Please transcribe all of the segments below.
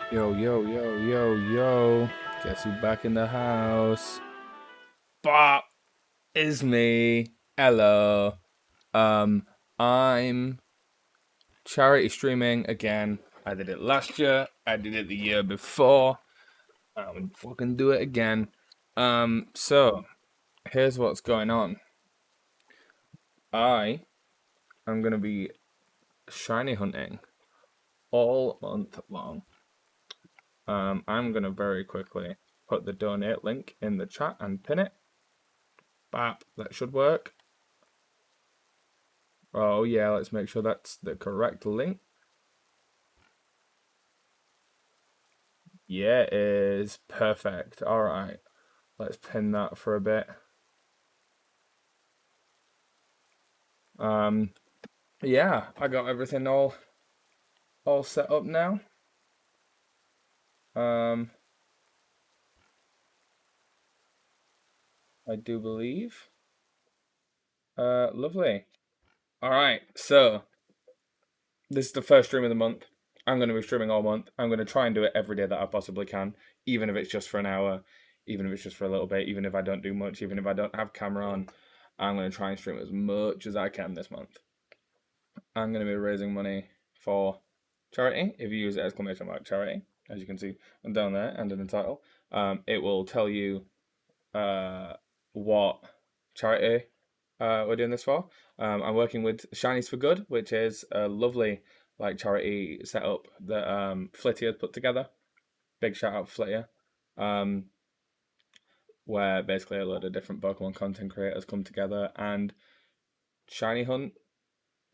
Yo, yo, yo, yo, yo. Guess who back in the house? Bop is me. Hello. Um, I'm charity streaming again. I did it last year. I did it the year before. I'm fucking do it again. So here's what's going on. I am gonna be shiny hunting all month long. I'm gonna very quickly put the donate link in the chat and pin it. Bap, that should work. Oh yeah, let's make sure that's the correct link. Yeah, it is perfect. All right, let's pin that for a bit. Um, yeah, I got everything all set up now. Um, I do believe. Lovely. All right, so this is the first stream of the month. I'm going to be streaming all month. I'm going to try and do it every day that I possibly can, even if it's just for an hour, even if it's just for a little bit, even if I don't do much, even if I don't have camera on. I'm going to try and stream as much as I can this month. I'm going to be raising money for charity. If you use exclamation mark charity, as you can see down there and in the title, it will tell you what charity we're doing this for. I'm working with Shinies For Good, which is a lovely charity setup that Flitty has put together. Big shout out Flitty. Where basically a load of different Pokemon content creators come together and shiny hunt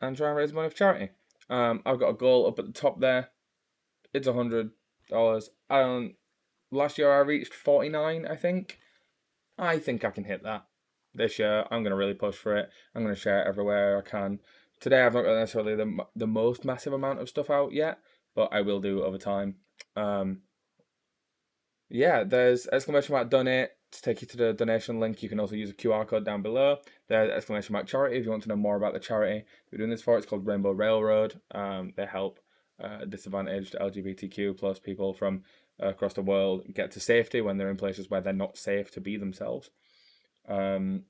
and try and raise money for charity. I've got a goal up at the top there. It's $100. Last year I reached 49, I think. I think I can hit that. This year I'm gonna really push for it. I'm gonna share it everywhere I can. Today I've not got necessarily the most massive amount of stuff out yet, but I will do over time. Um, yeah, there's exclamation mark donate to take you to the donation link. You can also use a QR code down below. There's exclamation mark charity if you want to know more about the charity we're doing this for. It's called Rainbow Railroad. They help disadvantaged LGBTQ plus people from across the world get to safety when they're in places where they're not safe to be themselves. And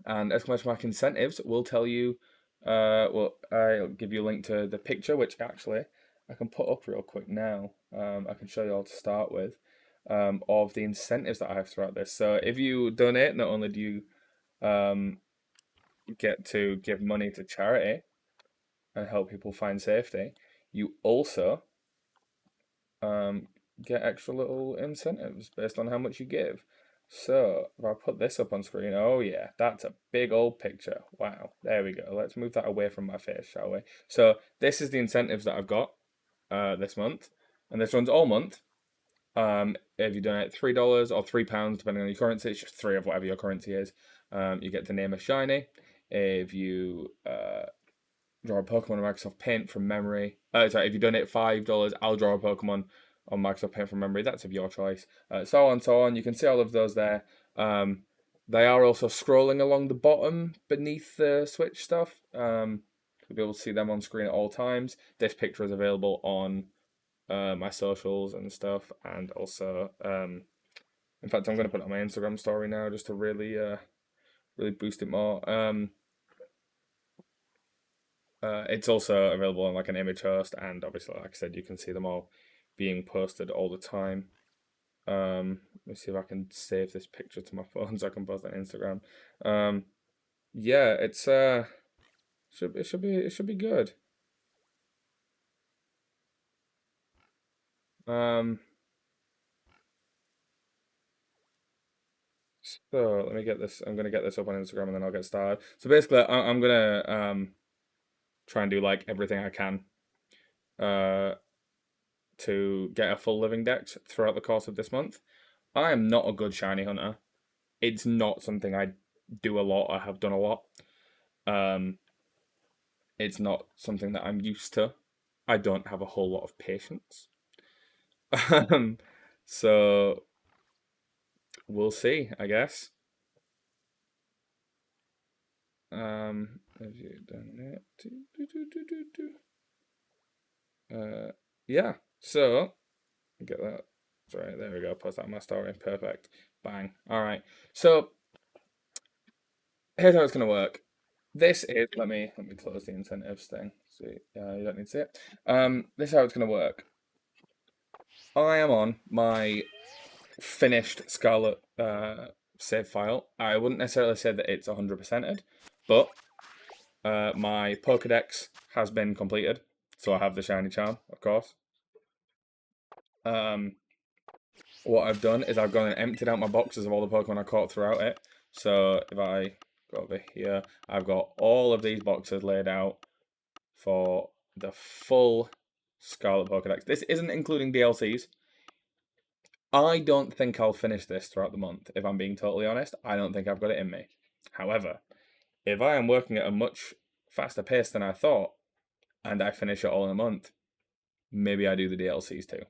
exclamation mark incentives will tell you. I'll give you a link to the picture, which actually I can put up real quick now. I can show you all to start with of the incentives that I have throughout this. So if you donate, not only do you get to give money to charity and help people find safety, you also get extra little incentives based on how much you give. So if I put this up on screen, oh yeah, that's a big old picture. Wow, there we go. Let's move that away from my face, shall we? So this is the incentives that I've got this month, and this runs all month. If you donate $3 or £3, depending on your currency, it's just three of whatever your currency is. You get to name a shiny. If you draw a Pokemon on Microsoft Paint from memory, if you donate $5, I'll draw a Pokemon on Microsoft Paint from memory. That's of your choice. So on, so on. You can see all of those there. They are also scrolling along the bottom beneath the Switch stuff. You'll be able to see them on screen at all times. This picture is available on my socials and stuff, and also in fact I'm going to put it on my Instagram story now just to really boost it more. It's also available on like an image host, and obviously like I said, you can see them all being posted all the time. Let me see if I can save this picture to my phone so I can post it on Instagram. Yeah, it should be good. Um, so let me get this. I'm gonna get this up on Instagram and then I'll get started. So basically, I'm gonna try and do like everything I can uh to get a full living dex throughout the course of this month. I am not a good shiny hunter. It's not something I do a lot. I have done a lot. Um, it's not something that I'm used to. I don't have a whole lot of patience. Um, so we'll see, I guess. Have you done it? Yeah. So post that on my story. Perfect. Bang. All right. So here's how it's gonna work. This is let me close the incentives thing. See, you don't need to see it. This is how it's gonna work. I am on my finished Scarlet save file. I wouldn't necessarily say that it's 100%ed, but my Pokedex has been completed, so I have the shiny charm, of course. What I've done is I've gone and emptied out my boxes of all the Pokemon I caught throughout it. So if I go over here, I've got all of these boxes laid out for the full Scarlet Pokedex. This isn't including DLCs. I don't think I'll finish this throughout the month, if I'm being totally honest. I don't think I've got it in me. However, if I am working at a much faster pace than I thought, and I finish it all in a month, maybe I do the DLCs too.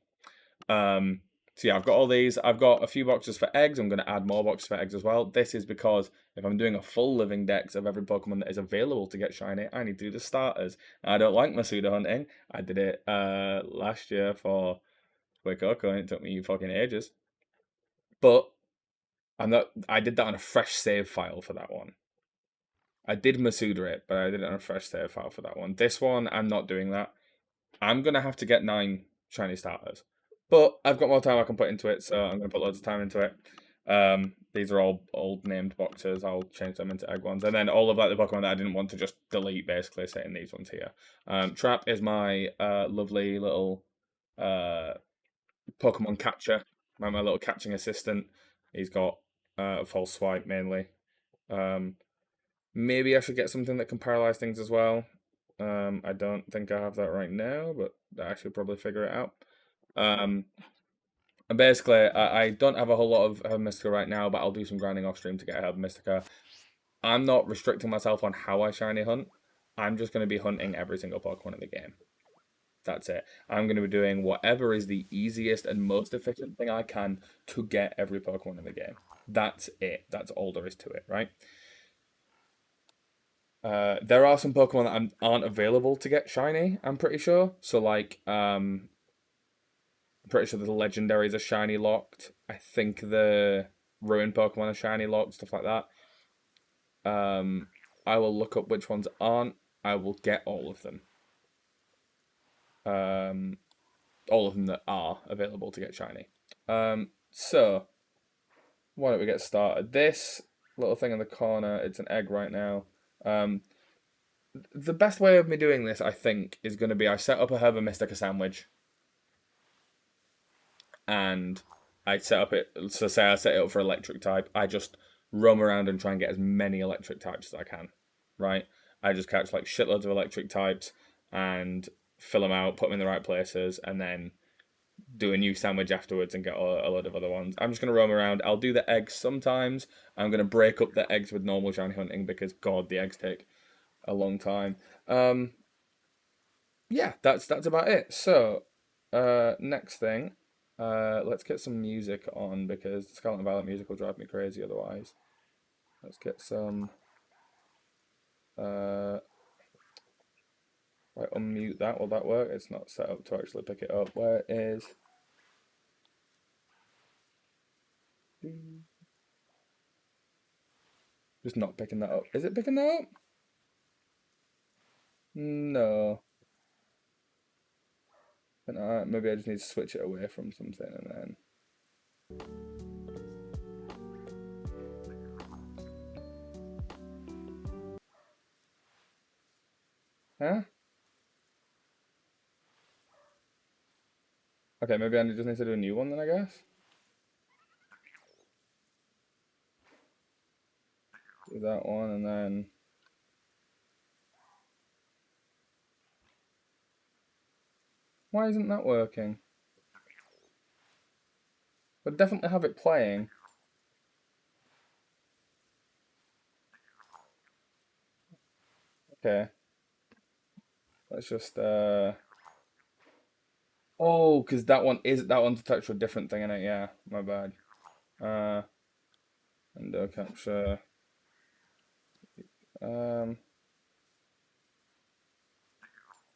So yeah, I've got all these. I've got a few boxes for eggs. I'm going to add more boxes for eggs as well. This is because if I'm doing a full living dex of every Pokemon that is available to get shiny, I need to do the starters. I don't like Masuda hunting. I did it last year for Suicune, and it took me fucking ages. But I did that on a fresh save file for that one. I did Masuda it, but I did it on a fresh save file for that one. This one, I'm not doing that. I'm going to have to get 9 shiny starters. But I've got more time I can put into it, so I'm going to put loads of time into it. These are all old named boxes. I'll change them into egg ones. And then all of like the Pokemon that I didn't want to just delete, basically, sitting these ones here. Trap is my lovely little Pokemon catcher. My little catching assistant. He's got a false swipe, mainly. Maybe I should get something that can paralyze things as well. I don't think I have that right now, but I should probably figure it out. And basically, I don't have a whole lot of Herb Mystica right now, but I'll do some grinding off stream to get Herb Mystica. I'm not restricting myself on how I shiny hunt. I'm just going to be hunting every single Pokemon in the game. That's it. I'm going to be doing whatever is the easiest and most efficient thing I can to get every Pokemon in the game. That's it. That's all there is to it, right? There are some Pokemon that aren't available to get shiny, I'm pretty sure. So, like, I'm pretty sure the legendaries are shiny locked. I think the ruined Pokemon are shiny locked, stuff like that. I will look up which ones aren't. I will get all of them. All of them that are available to get shiny. So, why don't we get started? This little thing in the corner, it's an egg right now. The best way of me doing this, I think, is going to be I set up a Herba Mystica sandwich. And I set up it, so say I set it up for electric type, I just roam around and try and get as many electric types as I can, right? I just catch like shitloads of electric types and fill them out, put them in the right places, and then do a new sandwich afterwards and get a load of other ones. I'm just going to roam around. I'll do the eggs sometimes. I'm going to break up the eggs with normal shiny hunting because, God, the eggs take a long time. Yeah, that's about it. So, next thing, let's get some music on because the Scarlet and Violet music will drive me crazy otherwise. Let's get some. Right, unmute that. Will that work? It's not set up to actually pick it up. Where is? Just not picking that up. Is it picking that up? No. Maybe I just need to switch it away from something and then. Huh? Okay, maybe I just need to do a new one then, I guess. Do that one and then. Why isn't that working? But definitely have it playing. Okay. Let's just oh, because that one's attached to a different thing in it, yeah. My bad. Window capture.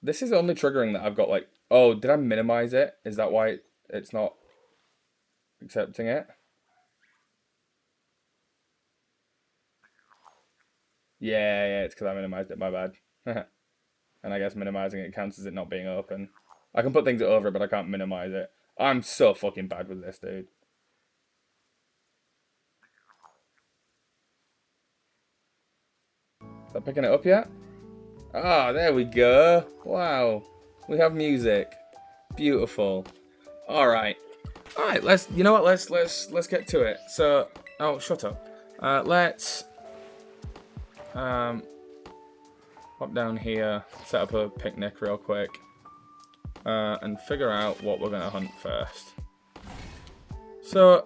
This is only triggering that I've got like, oh, did I minimize it? Is that why it's not accepting it. Yeah, it's because I minimized it, my bad. And I guess minimizing it counts as it not being open. I can put things over it, but I can't minimize it. I'm so fucking bad with this, dude. Is that picking it up yet? Ah, there we go. Wow. We have music. Beautiful. Alright. Alright, you know what, let's get to it. So, oh, shut up. Let's hop down here, set up a picnic real quick, and figure out what we're gonna hunt first. So,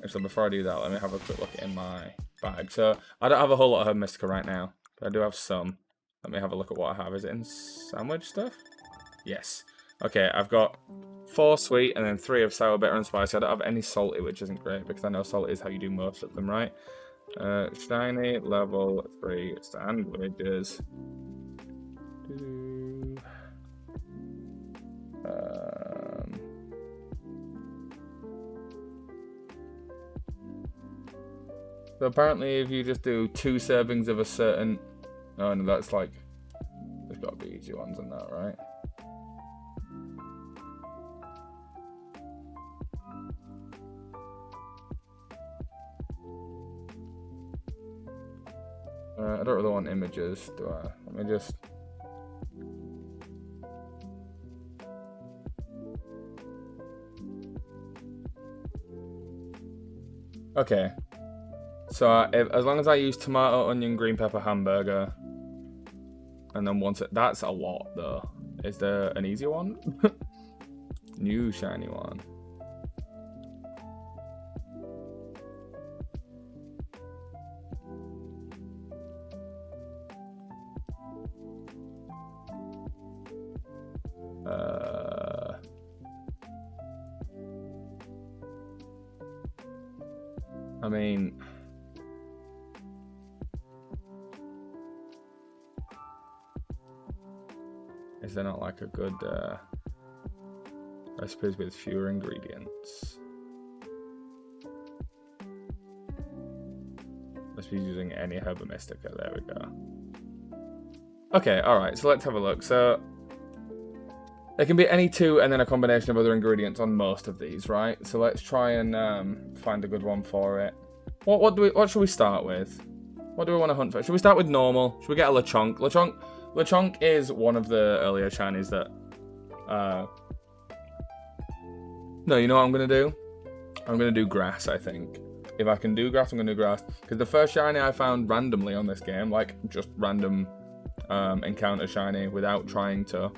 actually, before I do that, let me have a quick look in my bag. So, I don't have a whole lot of Herb Mystica right now, but I do have some. Let me have a look at what I have. Is it in sandwich stuff? Yes. Okay, I've got 4 sweet and then 3 of sour, bitter, and spicy. I don't have any salty, which isn't great because I know salty is how you do most of them, right? Shiny, level 3 sandwiches. So apparently if you just do 2 servings of a certain... Oh, no, that's like... There's got to be easy ones than that, right? I don't really want images, do I? Let me just... Okay. So as long as I use tomato, onion, green pepper, hamburger, and then once it... That's a lot, though. Is there an easier one? New shiny one. I mean... Is there not like a good recipes with fewer ingredients? Let's be using any Herba Mystica. There we go. Okay, alright, so let's have a look. So there can be any 2 and then a combination of other ingredients on most of these, right? So let's try and find a good one for it. What should we start with? What do we want to hunt for? Should we start with normal? Should we get a Lechonk? Lechonk is one of the earlier shinies that... No, you know what I'm going to do? I'm going to do grass, I think. If I can do grass, I'm going to do grass. Because the first shiny I found randomly on this game, like just random encounter shiny without trying to...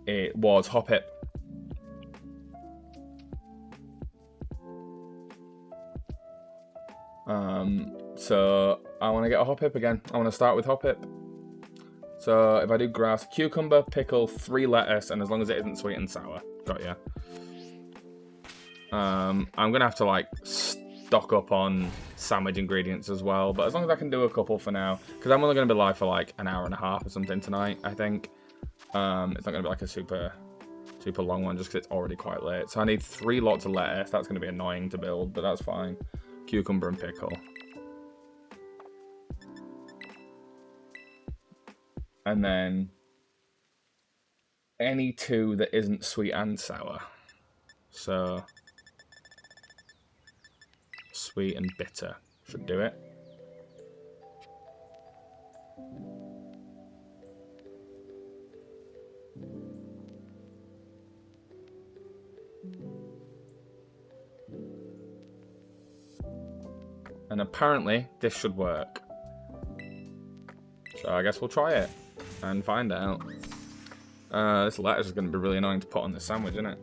it was Hoppip. So I want to get a Hoppip again. I want to start with Hoppip. So if I do grass, cucumber, pickle, 3 lettuce, and as long as it isn't sweet and sour. Got ya. I'm gonna have to like stock up on sandwich ingredients as well, but as long as I can do a couple for now, because I'm only gonna be live for like an hour and a half or something tonight, I think. It's not gonna be like a super long one just because it's already quite late. So I need 3 lots of lettuce. That's gonna be annoying to build, but that's fine. Cucumber and pickle. And then any 2 that isn't sweet and sour. So sweet and bitter should do it. And apparently this should work. So I guess we'll try it and find out. This lettuce is going to be really annoying to put on the sandwich, isn't it?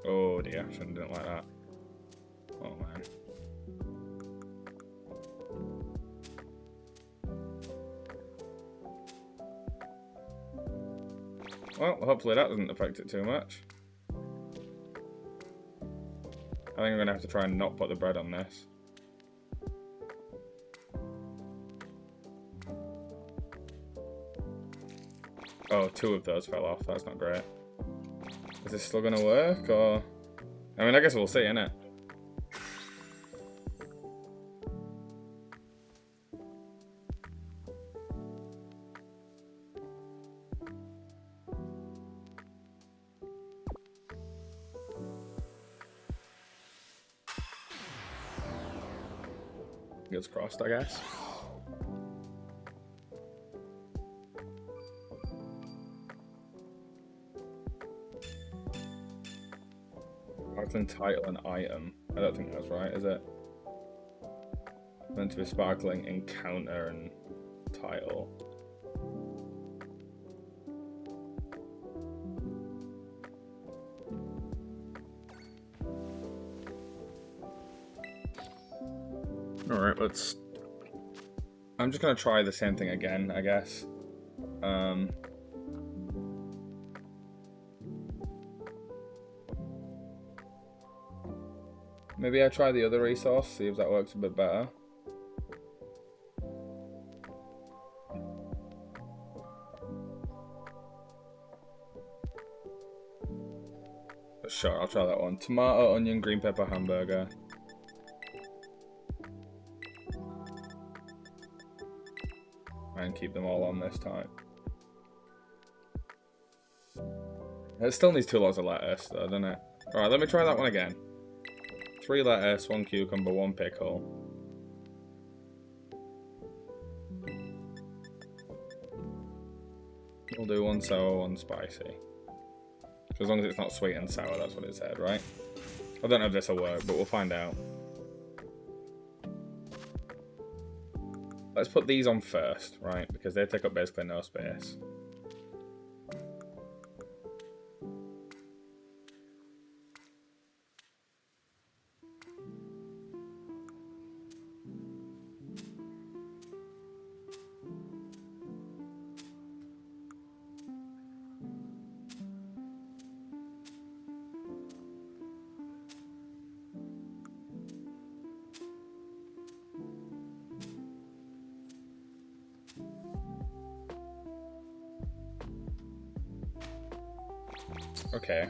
Oh dear, shouldn't have done it like that. Oh man. Well, hopefully that doesn't affect it too much. I think I'm going to have to try and not put the bread on this. Oh, 2 of those fell off. That's not great. Is this still going to work, or... I mean, I guess we'll see, innit? Fingers crossed, I guess. Sparkling title and item. I don't think that's right, is it? Meant to be sparkling encounter and title. Alright, let's... I'm just gonna try the same thing again, I guess. Maybe I try the other resource, see if that works a bit better. But sure, I'll try that one. Tomato, onion, green pepper, hamburger. And keep them all on this time. It still needs 2 lots of lettuce, though, doesn't it? Alright, let me try that one again. 3 lettuce, 1 cucumber, 1 pickle. We'll do 1 sour, 1 spicy. So as long as it's not sweet and sour, that's what it said, right? I don't know if this will work, but we'll find out. Let's put these on first, right? Because they take up basically no space. Okay.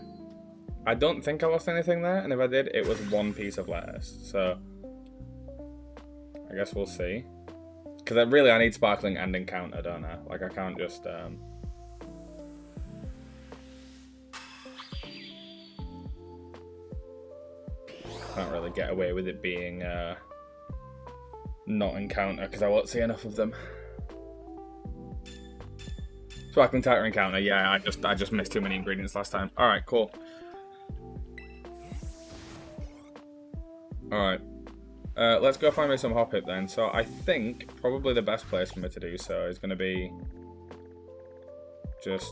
I don't think I lost anything there, and if I did, it was 1 piece of lettuce. So, I guess we'll see. Because I need sparkling and encounter, don't I? Like, I can't just... Can't really get away with it being not encounter, because I won't see enough of them. Sparkling title encounter, yeah, I just missed too many ingredients last time. Alright, cool. Alright. Let's go find me some hop hip then. So I think probably the best place for me to do so is going to be just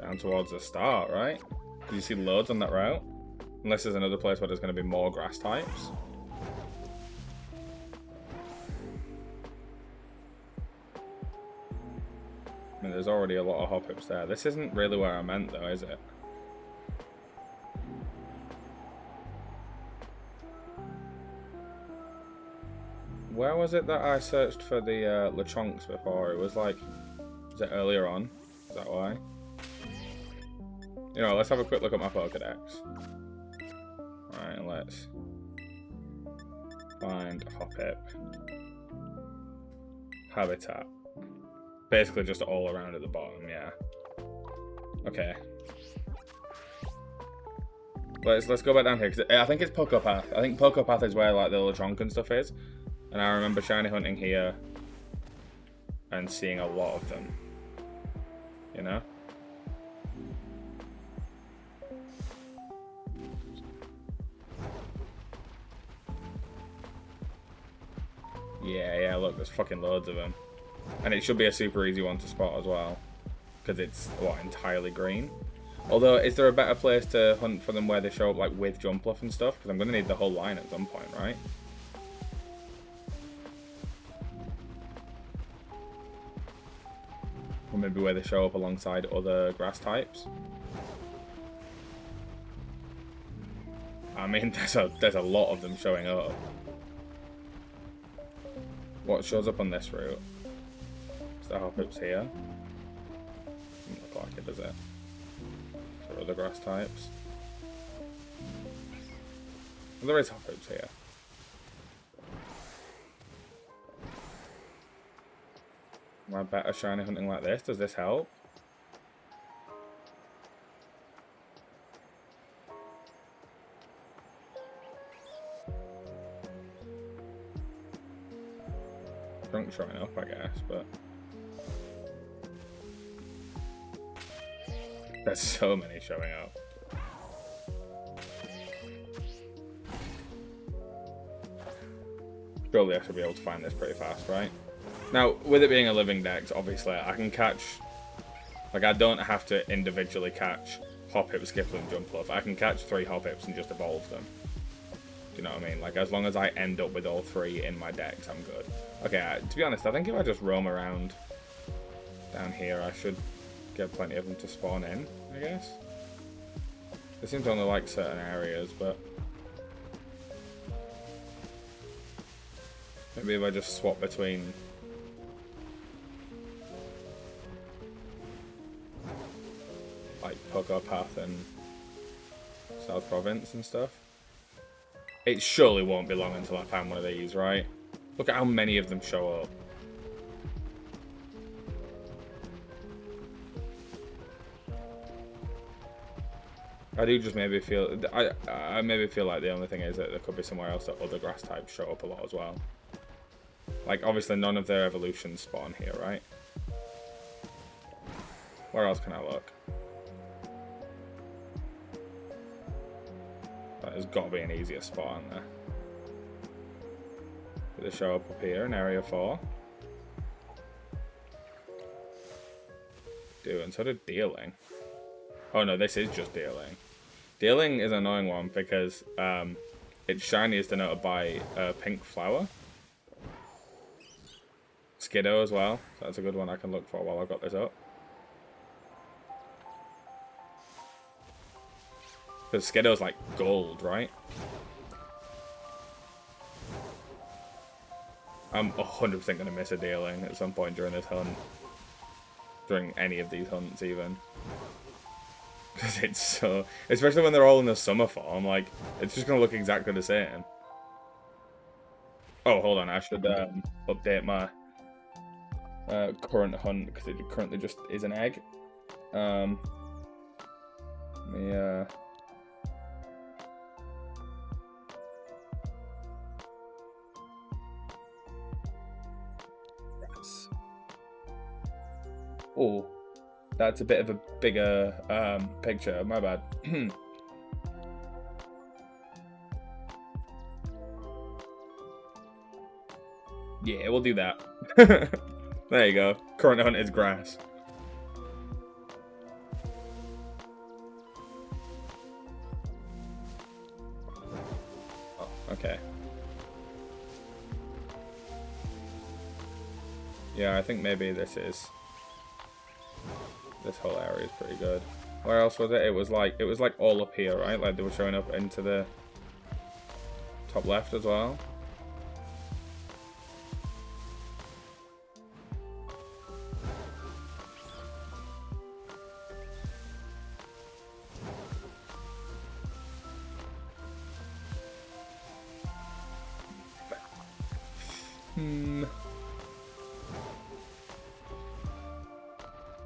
down towards the start, right? Because you see loads on that route. Unless there's another place where there's going to be more grass types. I mean, there's already a lot of hop hips there. This isn't really where I meant though, is it? Where was it that I searched for the lechonks before? It was like, was it earlier on? Is that why? You know, let's have a quick look at my Pokedex. Alright, let's find hop hip. Habitat. Basically just all around at the bottom, yeah. Okay. Let's go back down here, because I think it's Poco Path. I think Poco Path is where like the Lechonk and stuff is. And I remember shiny hunting here and seeing a lot of them. You know? Yeah, look, there's fucking loads of them. And it should be a super easy one to spot as well. Because it's, what, entirely green? Although, is there a better place to hunt for them where they show up, like, with Jumpluff and stuff? Because I'm going to need the whole line at some point, right? Or maybe where they show up alongside other grass types. I mean, there's a lot of them showing up. What shows up on this route? Is there Hoppips here? Doesn't look like it, does it? Is there other grass types? Well, there is Hoppips here. Am I better shiny hunting like this? Does this help? Drunk showing up, I guess, but there's so many showing up. Surely I should be able to find this pretty fast, right? Now, with it being a living dex, obviously, I can catch... Like, I don't have to individually catch Hoppip, Skipper, and Jumpluff. I can catch 3 Hoppips and just evolve them. Do you know what I mean? Like, as long as I end up with all 3 in my dex, I'm good. Okay, to be honest, I think if I just roam around down here, I should get plenty of them to spawn in, I guess. They seem to only like certain areas, but... Maybe if I just swap between... like, Pogo Path and South Province and stuff. It surely won't be long until I find one of these, right? Look at how many of them show up. I do just maybe feel... I maybe feel like the only thing is that there could be somewhere else that other grass types show up a lot as well. Like, obviously none of their evolutions spawn here, right? Where else can I look? There's got to be an easier spot in there. Did they show up here in Area 4? Do, and so did Dealing. Oh no, this is just Dealing. Dealing is an annoying one because its shiny is denoted by a pink flower. Skiddo as well, so that's a good one I can look for while I've got this up. Because Skiddo's like gold, right? I'm 100% going to miss a Dealing at some point during this hunt. During any of these hunts, even. Because it's so... Especially when they're all in the summer form, like, it's just going to look exactly the same. Oh, hold on, I should update my current hunt, because it currently just is an egg. Let me, oh, that's a bit of a bigger picture. My bad. Yeah, we'll do that. There you go. Current hunt is grass. Oh, okay. Yeah, I think maybe this whole area is pretty good. Where else was it? It was like all up here, right? Like they were showing up into the top left as well.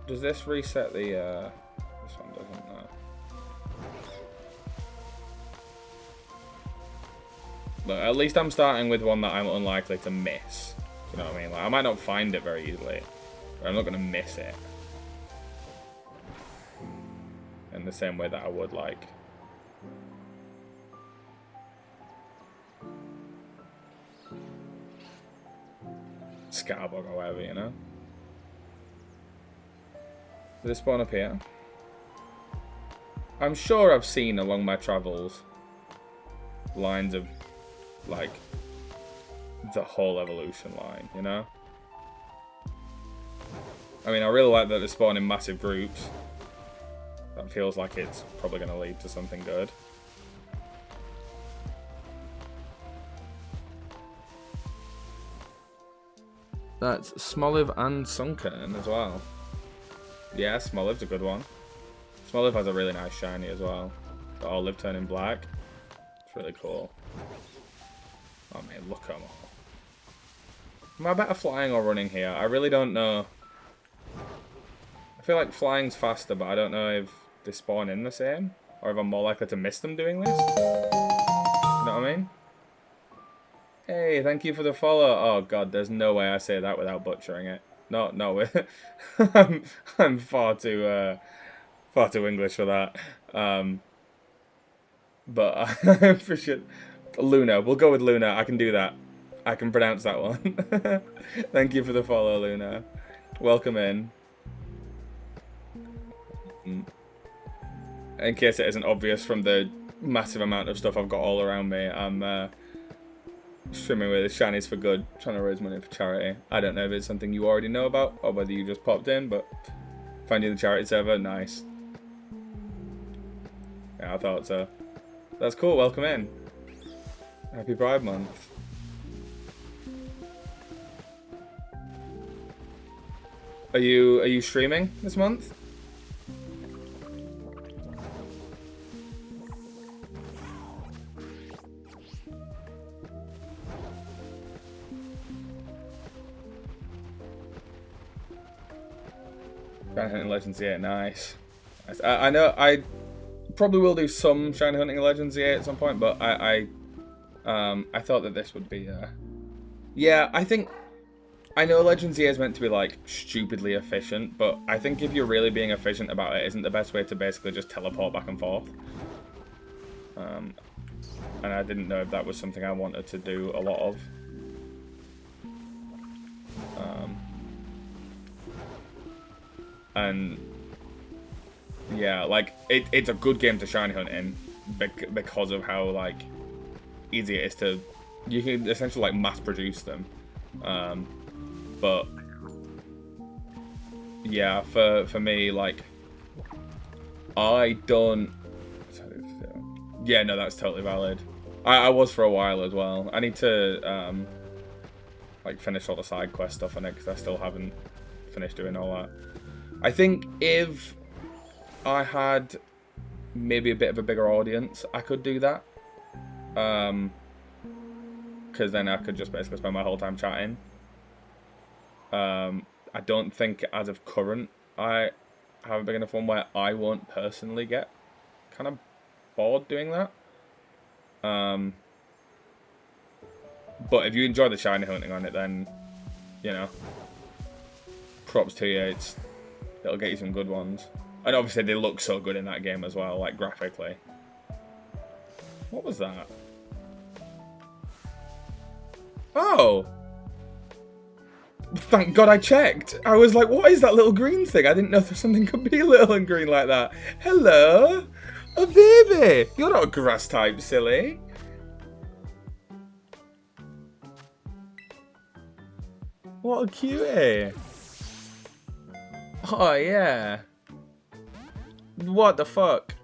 Does this reset the, this one doesn't, no. Look, at least I'm starting with one that I'm unlikely to miss. You know what I mean? Like, I might not find it very easily, but I'm not going to miss it. In the same way that I would, like... Scarbog or whatever, you know? Does this spawn up here? I'm sure I've seen along my travels lines of, like, the whole evolution line, you know? I mean, I really like that they spawn in massive groups. That feels like it's probably going to lead to something good. That's Smoliv and Sunken as well. Yeah, Smoliv's a good one. Smoliv has a really nice shiny as well. The olive turning black. It's really cool. Oh man, look at them all. Am I better flying or running here? I really don't know. I feel like flying's faster, but I don't know if they spawn in the same. Or if I'm more likely to miss them doing this. You know what I mean? Hey, thank you for the follow. Oh god, there's no way I say that without butchering it. No, I'm far too English for that. But I appreciate Luna. We'll go with Luna. I can do that. I can pronounce that one. Thank you for the follow, Luna. Welcome in. In case it isn't obvious from the massive amount of stuff I've got all around me, I'm streaming with Shinies For Good, trying to raise money for charity. I don't know if it's something you already know about or whether you just popped in, but finding the charity server, nice. Yeah, I thought so. That's cool, welcome in. Happy Pride Month. Are you streaming this month? Shiny Hunting Legends 8, nice. I know I probably will do some Shiny Hunting Legends 8 at some point, but I thought that this would be yeah, I know Legends EA is meant to be like stupidly efficient, but I think if you're really being efficient about it, isn't the best way to basically just teleport back and forth. And I didn't know if that was something I wanted to do a lot of. And yeah, like it's a good game to shiny hunt in because of how like easy it is to, you can essentially like mass produce them. But yeah, for me, like I don't. Yeah, no, that's totally valid. I was for a while as well. I need to like finish all the side quest stuff on it because I still haven't finished doing all that. I think if I had maybe a bit of a bigger audience, I could do that. Because then I could just basically spend my whole time chatting. I don't think as of current I have a big enough one where I won't personally get kind of bored doing that. But if you enjoy the shiny hunting on it, then you know, props to you. It'll get you some good ones, and obviously they look so good in that game as well, like graphically. What was that? Oh! Thank God I checked. I was like, what is that little green thing? I didn't know if something could be little and green like that. Hello? A baby! You're not a grass type, silly. What a cutie. Oh, yeah. What the fuck?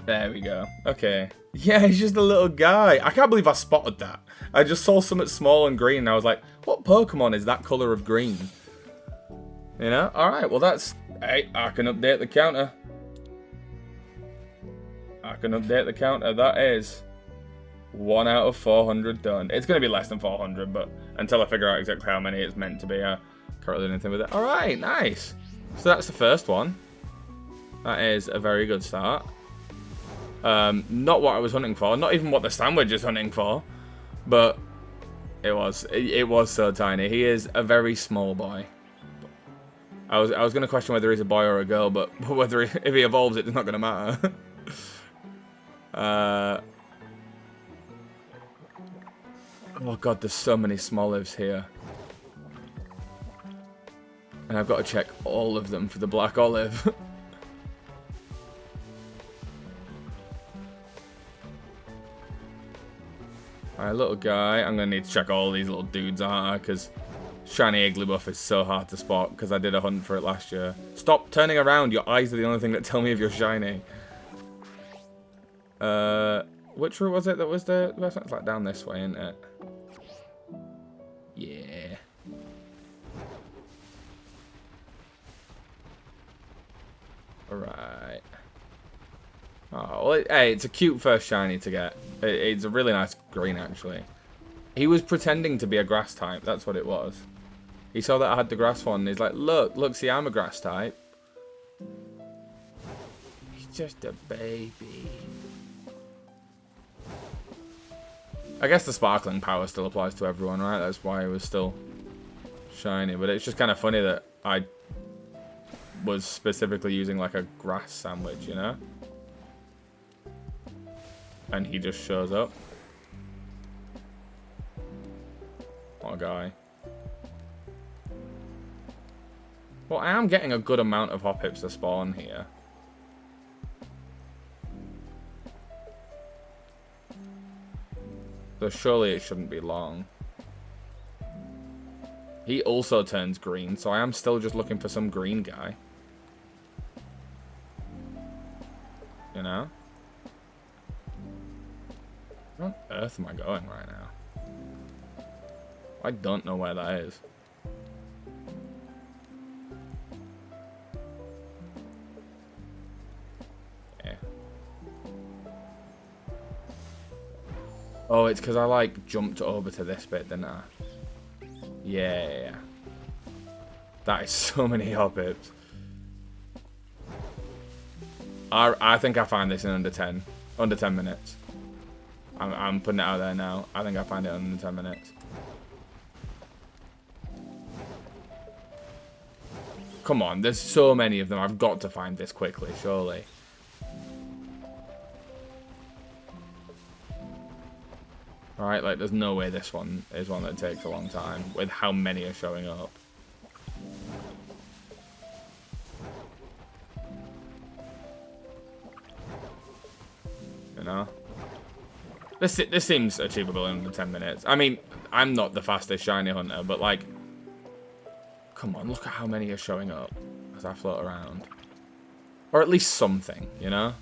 There we go. Okay. Yeah, he's just a little guy. I can't believe I spotted that. I just saw something small and green and I was like, what Pokemon is that colour of green? You know? Alright, well that's... Hey, I can update the counter. I can update the counter. That is 1 out of 400 done. It's going to be less than 400, but until I figure out exactly how many it's meant to be, I can't really do anything with it. Alright, nice. So that's the first one. That is a very good start. Not what I was hunting for, not even what the sandwich is hunting for, but it was so tiny. He is a very small boy. I was going to question whether he's a boy or a girl, but whether if he evolves, it's not going to matter. Oh god, there's so many Smolivs here, and I've got to check all of them for the black olive. Alright, little guy. I'm going to need to check all these little dudes, aren't I? Because shiny Igglybuff is so hard to spot because I did a hunt for it last year. Stop turning around. Your eyes are the only thing that tell me if you're shiny. Which route was it that was the best one? It's like down this way, isn't it? Yeah. Alright. Oh, well, hey, it's a cute first shiny to get. It's a really nice green, actually. He was pretending to be a grass type. That's what it was. He saw that I had the grass one. And he's like, look, see, I'm a grass type. He's just a baby. I guess the sparkling power still applies to everyone, right? That's why it was still shiny. But it's just kind of funny that I was specifically using like a grass sandwich, you know? And he just shows up. What a guy. Well, I am getting a good amount of Hoppips to spawn here. So surely it shouldn't be long. He also turns green, so I am still just looking for some green guy. You know? Where on earth am I going right now? I don't know where that is. Yeah. Oh, it's because I like jumped over to this bit, didn't I? Yeah. That is so many Hoppips. I think I find this in under 10 minutes. I'm putting it out there now. I think I find it under 10 minutes. Come on, there's so many of them. I've got to find this quickly, surely. Alright, like, there's no way this one is one that takes a long time, with how many are showing up. You know? This seems achievable in under 10 minutes. I mean, I'm not the fastest shiny hunter, but, like, come on, look at how many are showing up as I float around. Or at least something, you know?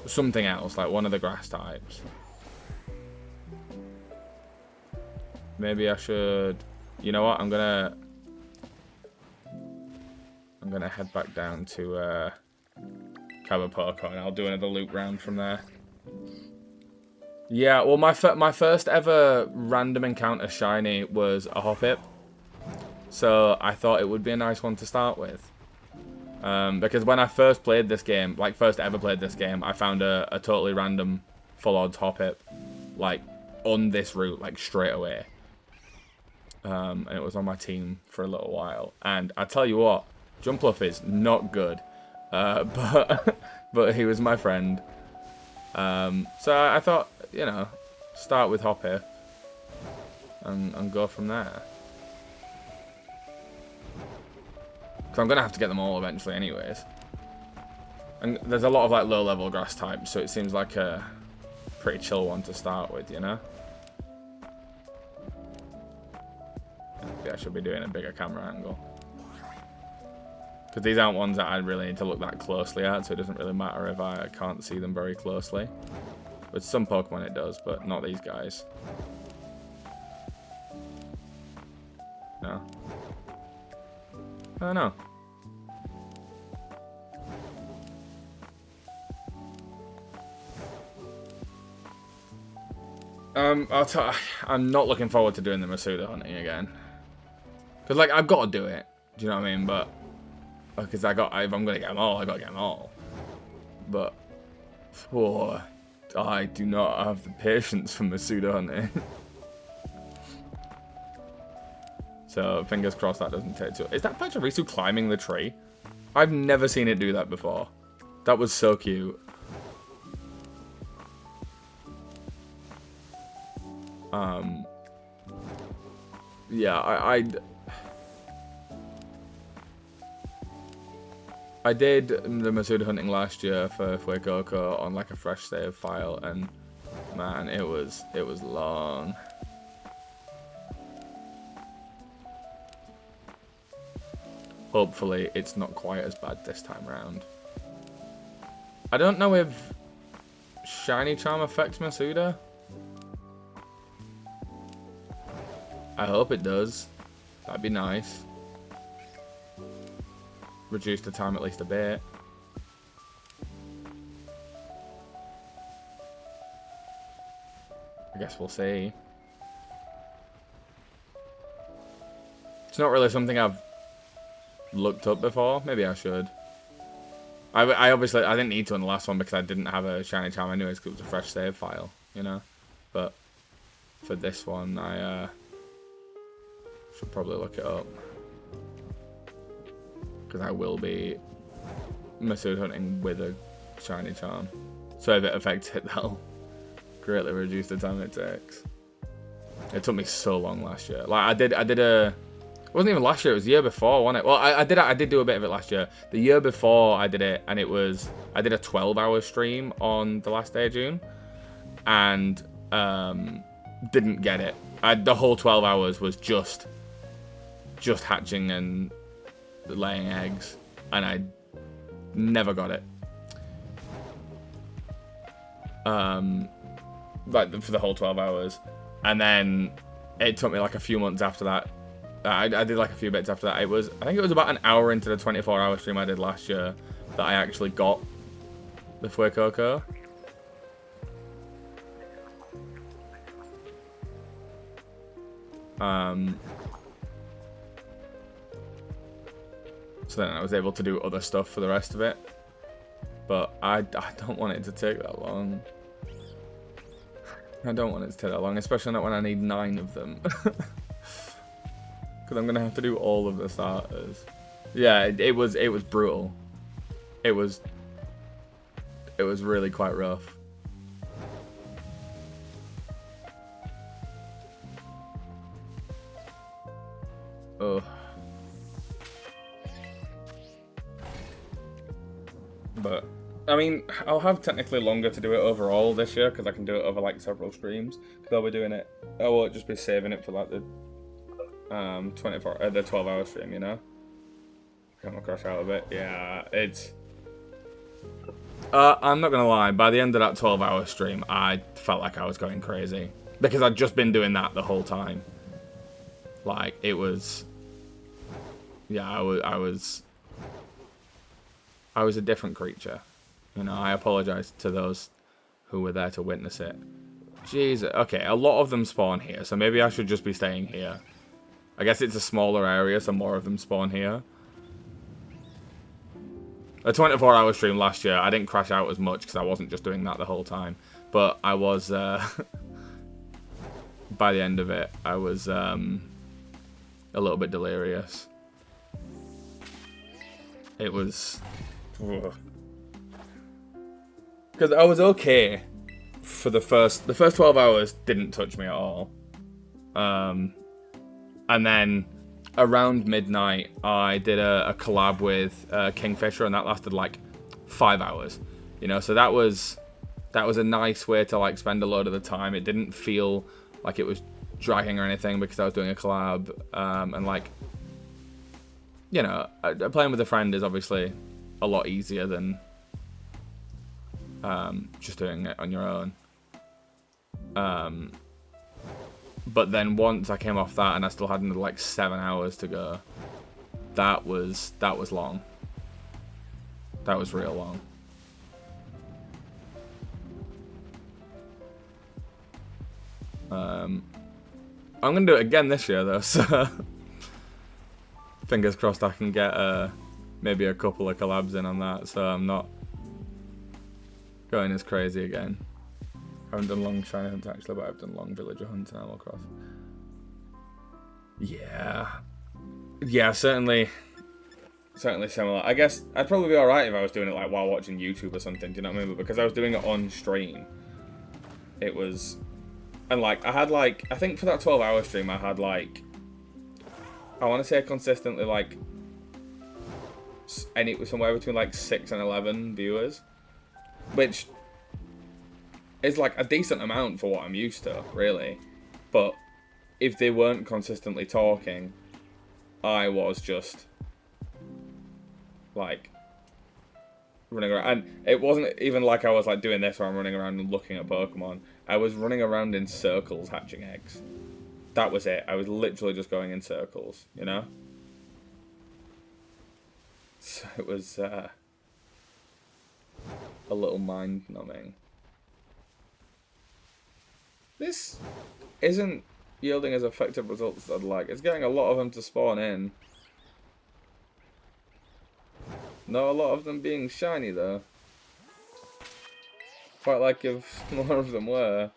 Something else, like one of the grass types. Maybe I should... You know what? I'm gonna head back down to Cabapoko, and I'll do another loop round from there. Yeah, well, my first ever random encounter shiny was a Hoppip. So I thought it would be a nice one to start with. Because when I first played this game, like first ever played this game, I found a totally random full odds Hoppip, like on this route, like straight away. And it was on my team for a little while. And I tell you what, Jumpluff is not good, but he was my friend. So I thought, you know, start with Hoppip and go from there. So I'm going to have to get them all eventually anyways. And there's a lot of like low level grass types, so it seems like a pretty chill one to start with, you know? Maybe I should be doing a bigger camera angle. Because these aren't ones that I really need to look that closely at, so it doesn't really matter if I can't see them very closely. With some Pokemon it does, but not these guys. No. Oh no. I'm not looking forward to doing the Masuda hunting again. Because, like, I've got to do it. Do you know what I mean? But, because if I'm going to get them all, I got to get them all. But, I do not have the patience for Masuda hunting. So, fingers crossed that doesn't take too... Is that Pachirisu climbing the tree? I've never seen it do that before. That was so cute. Yeah, I I did the Masuda hunting last year for Fuecoco on like a fresh save file, and man, it was long. Hopefully it's not quite as bad this time round. I don't know if Shiny Charm affects Masuda. I hope it does. That'd be nice. Reduce the time at least a bit. I guess we'll see. It's not really something I've looked up before. Maybe I should. I obviously I didn't need to on the last one because I didn't have a shiny charm anyways because it was a fresh save file, you know. But for this one, I should probably look it up because I will be Masuda hunting with a shiny charm. So if it affects it, that'll greatly reduce the time it takes. It took me so long last year. Like I did a. It wasn't even last year, it was the year before, wasn't it? Well, I did do a bit of it last year. The year before I did it, and I did a 12-hour stream on the last day of June, and didn't get it. The whole 12 hours was just hatching and laying eggs, and I never got it. Like for the whole 12 hours, and then it took me like a few months after that. I did like a few bits after that. I think it was about an hour into the 24-hour stream I did last year that I actually got the Fuecoco. So then I was able to do other stuff for the rest of it. But I don't want it to take that long. I don't want it to take that long, especially not when I need 9 of them. Because I'm going to have to do all of the starters. Yeah, it was brutal. It was really quite rough. Ugh. But, I mean, I'll have technically longer to do it overall this year, because I can do it over, like, several streams. Because I'll be doing it, I won't just be saving it for, like, the 12-hour stream, you know? Camera crash out of it. Yeah, it's... I'm not gonna lie, by the end of that 12-hour stream, I felt like I was going crazy. Because I'd just been doing that the whole time. Like, it was... Yeah, I was a different creature. You know, I apologize to those who were there to witness it. Jesus. Okay, a lot of them spawn here, so maybe I should just be staying here. I guess it's a smaller area, so more of them spawn here. A 24-hour stream last year, I didn't crash out as much because I wasn't just doing that the whole time. But I was, by the end of it, I was a little bit delirious. It was... Because I was okay for the first 12 hours didn't touch me at all. And then around midnight, I did a collab with Kingfisher, and that lasted like 5 hours. You know, so that was a nice way to like spend a load of the time. It didn't feel like it was dragging or anything because I was doing a collab, and like, you know, playing with a friend is obviously a lot easier than just doing it on your own. But then once I came off that and I still had another like 7 hours to go, that was long. That was real long. I'm gonna do it again this year though, so fingers crossed I can get maybe a couple of collabs in on that, so I'm not going as crazy again. I haven't done long shiny hunts actually, but I've done long villager hunts in Animal Cross. Yeah, certainly similar. I guess I'd probably be alright if I was doing it like while watching YouTube or something, do you know what I mean? But because I was doing it on stream, it was... And like, I had like, I think for that 12-hour stream I had like, I want to say consistently like somewhere between like 6 and 11 viewers, which is like a decent amount for what I'm used to, really. But if they weren't consistently talking, I was just like running around, and it wasn't even like I was like doing this where I'm running around and looking at Pokemon. I was running around in circles hatching eggs. That was it. I was literally just going in circles, you know? So it was a little mind-numbing. This isn't yielding as effective results as I'd like. It's getting a lot of them to spawn in. Not a lot of them being shiny, though. Quite like if more of them were.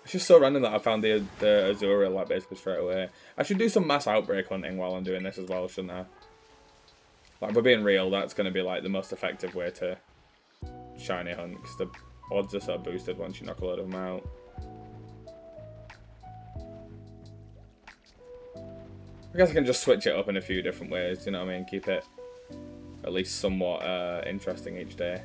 It's just so random that I found the Azura like basically straight away. I should do some mass outbreak hunting while I'm doing this as well, shouldn't I? Like, we're being real, that's going to be like the most effective way to shiny hunt, because the odds are so boosted once you knock a load of them out. I guess I can just switch it up in a few different ways, you know what I mean? Keep it at least somewhat interesting each day.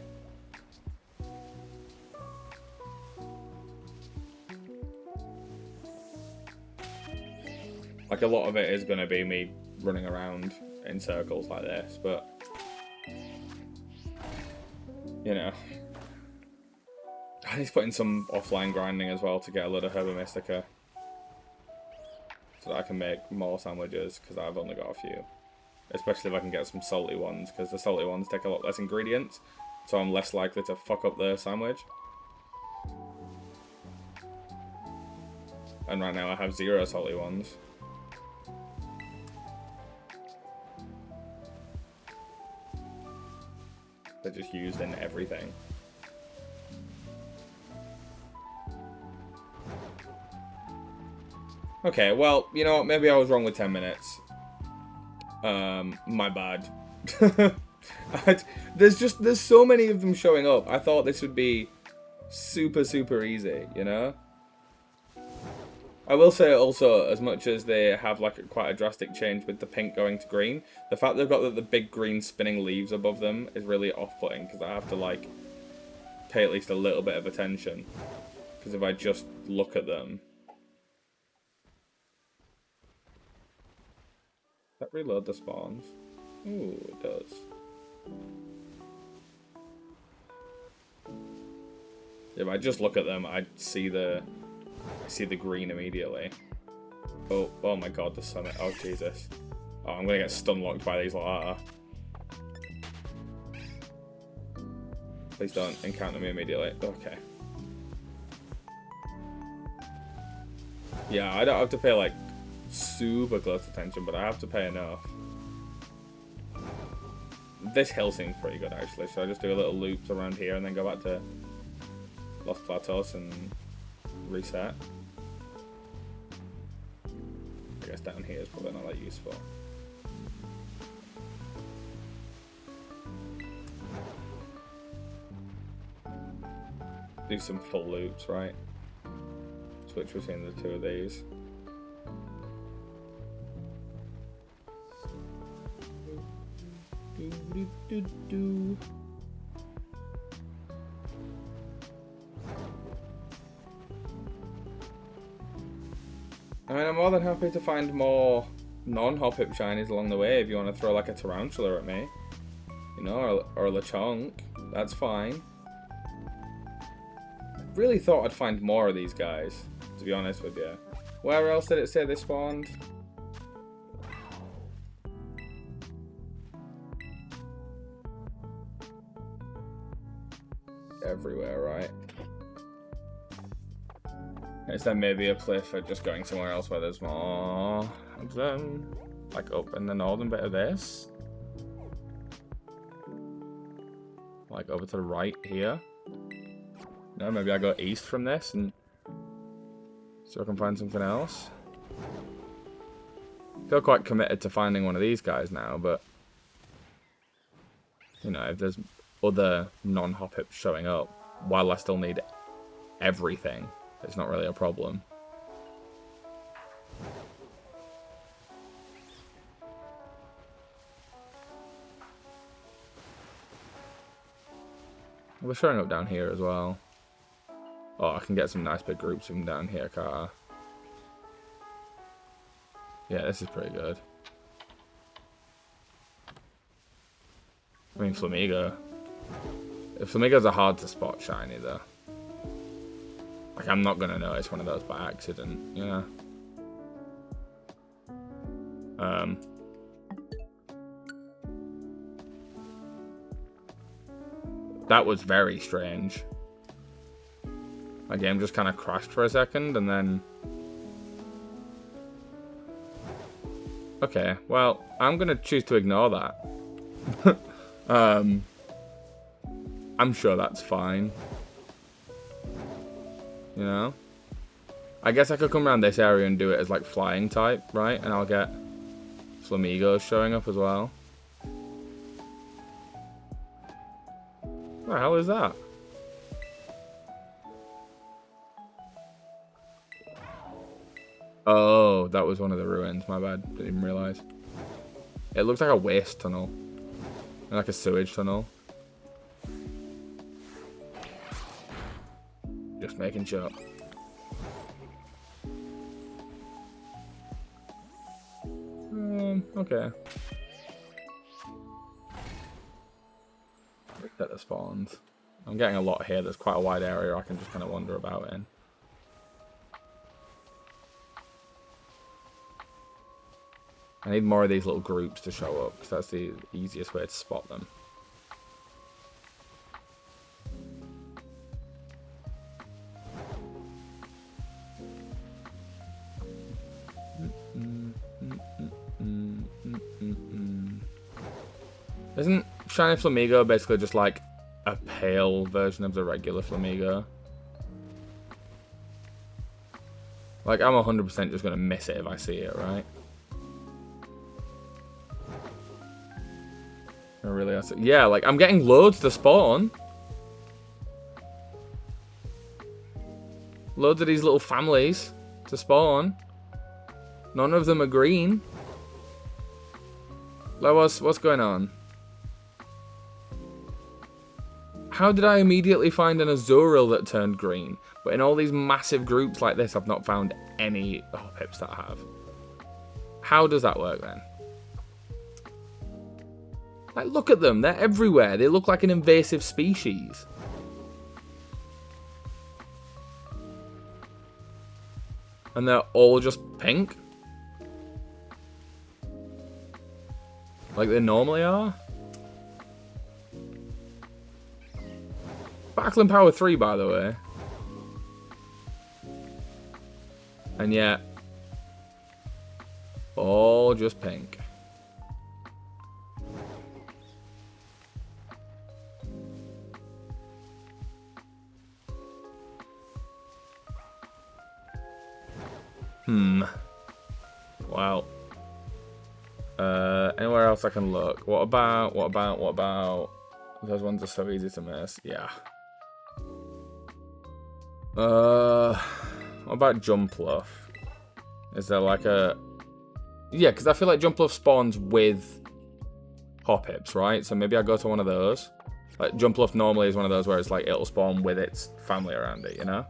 Like, a lot of it is going to be me running around in circles like this, but, you know. I need to put in some offline grinding as well to get a load of Herba Mystica, so that I can make more sandwiches, because I've only got a few. Especially if I can get some salty ones, because the salty ones take a lot less ingredients, so I'm less likely to fuck up the sandwich. And right now I have 0 salty ones. They're just used in everything. Okay, well, you know what? Maybe I was wrong with 10 minutes. My bad. There's so many of them showing up. I thought this would be super, super easy, you know? I will say also, as much as they have like quite a drastic change with the pink going to green, the fact they've got the big green spinning leaves above them is really off-putting, because I have to like pay at least a little bit of attention. Because if I just look at them... Does that reload the spawns? Ooh, it does. If I just look at them, I see the green immediately. Oh my god, the summit. Oh Jesus. Oh, I'm gonna get stun locked by these like that. Please don't encounter me immediately. Okay. Yeah, I don't have to pay like super close attention, but I have to pay enough. This hill seems pretty good actually, so I just do a little loops around here and then go back to Los Platos and reset. I guess down here is probably not that useful. Do some full loops, right? Switch between the two of these. I mean, I'm more than happy to find more non-Hoppip shinies along the way if you want to throw like a Tarantula at me. You know, or a Lechonk. That's fine. I really thought I'd find more of these guys, to be honest with you. Where else did it say they spawned? Everywhere, right? Is there maybe a play for just going somewhere else where there's more of them? Like up in the northern bit of this? Like over to the right here? No, maybe I go east from this and so I can find something else. I feel quite committed to finding one of these guys now, but you know, if there's other non-Hoppips showing up while I still need everything, it's not really a problem. Well, they're showing up down here as well. Oh, I can get some nice big groups from down here, can't I? Yeah, this is pretty good. I mean, Flamigo. Flamigos are hard to spot shiny, though. Like, I'm not going to notice one of those by accident, you know? That was very strange. My game just kind of crashed for a second, and then... Okay, well, I'm going to choose to ignore that. I'm sure that's fine. You know? I guess I could come around this area and do it as, like, flying type, right? And I'll get Flamigos showing up as well. What the hell is that? Oh, that was one of the ruins. My bad. Didn't even realize. It looks like a waste tunnel. Like a sewage tunnel. Just making sure. Okay. Set the spawns. I'm getting a lot here. There's quite a wide area I can just kind of wander about in. I need more of these little groups to show up, because that's the easiest way to spot them. Isn't Shiny Flamigo basically just like a pale version of the regular Flamigo? Like, I'm 100% just going to miss it if I see it, right? I really have to... Yeah, like, I'm getting loads to spawn. Loads of these little families to spawn. None of them are green. Like, what's going on? How did I immediately find an Azurill that turned green? But in all these massive groups like this, I've not found any Hopips that have. How does that work then? Like, look at them. They're everywhere. They look like an invasive species. And they're all just pink? Like they normally are? Backland Power 3, by the way. And yet, all just pink. Well. Anywhere else I can look? What about? Those ones are so easy to miss. Yeah. What about Jumpluff? Is there like a... Yeah, because I feel like Jumpluff spawns with Hopips, right? So maybe I go to one of those. Like, Jumpluff normally is one of those where it's like, it'll spawn with its family around it, you know?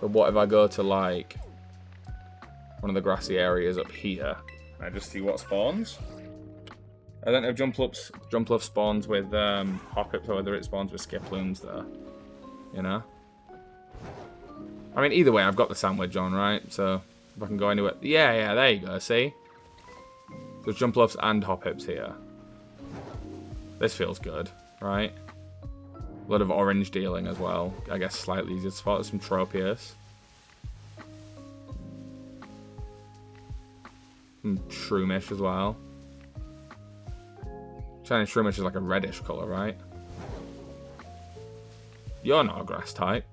But what if I go to, like, one of the grassy areas up here? And I just see what spawns? I don't know if Jumpluff spawns with Hopips or whether it spawns with Skiploons there. You know? I mean, either way, I've got the sandwich on, right? So, if I can go anywhere... Yeah, there you go, see? There's Jumpluffs and Hopips here. This feels good, right? A lot of orange dealing as well. I guess slightly easier to spot. Some Tropius. Some Shroomish as well. Shiny Shroomish is like a reddish colour, right? You're not a grass type.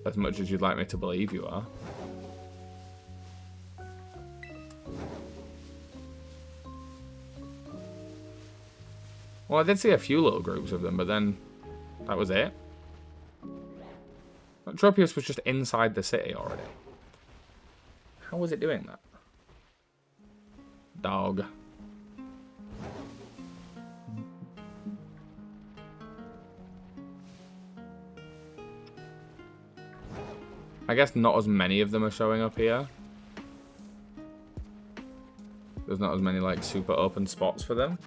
As much as you'd like me to believe you are. Well, I did see a few little groups of them, but then that was it. Tropius was just inside the city already. How was it doing that? Dog. I guess not as many of them are showing up here. There's not as many, like, super open spots for them.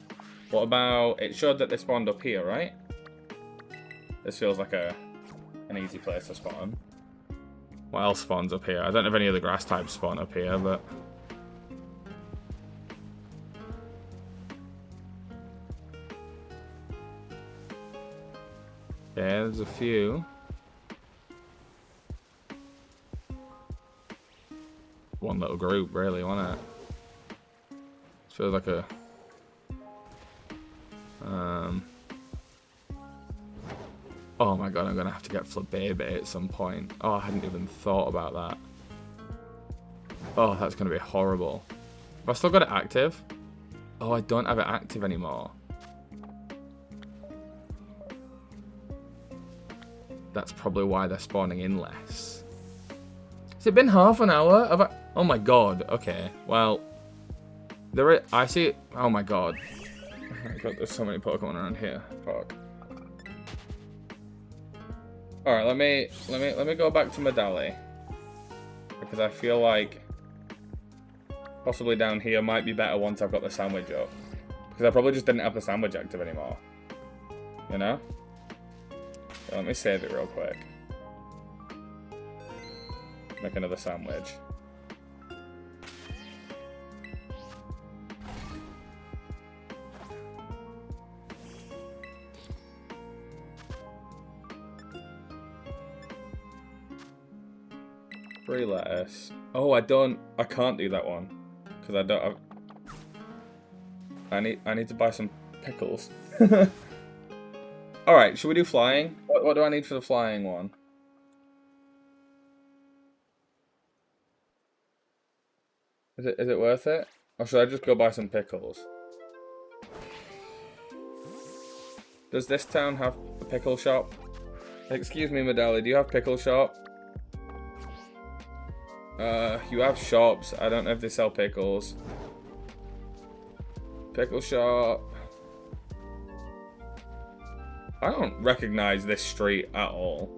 What about... It showed that they spawned up here, right? This feels like an easy place to spawn. What else spawns up here? I don't know if any of the grass types spawn up here, but... Yeah, there's a few. One little group, really, wasn't it? Feels like a... Oh my god, I'm gonna have to get Flabébé at some point. Oh, I hadn't even thought about that. Oh, that's gonna be horrible. Have I still got it active? Oh, I don't have it active anymore. That's probably why they're spawning in less. Has it been half an hour? Have I... Oh my god, okay. Well, there is... I see... Oh my god. Oh my god, there's so many Pokemon around here. Fuck. Alright, let me go back to Medali. Because I feel like possibly down here might be better once I've got the sandwich up. Because I probably just didn't have the sandwich active anymore. You know? So let me save it real quick. Make another sandwich. Free lettuce. Oh, I can't do that one. Because I don't have... I need to buy some pickles. Alright, should we do flying? What do I need for the flying one? Is it worth it? Or should I just go buy some pickles? Does this town have a pickle shop? Excuse me, Medali, do you have pickle shop? You have shops. I don't know if they sell pickles. Pickle shop. I don't recognize this street at all.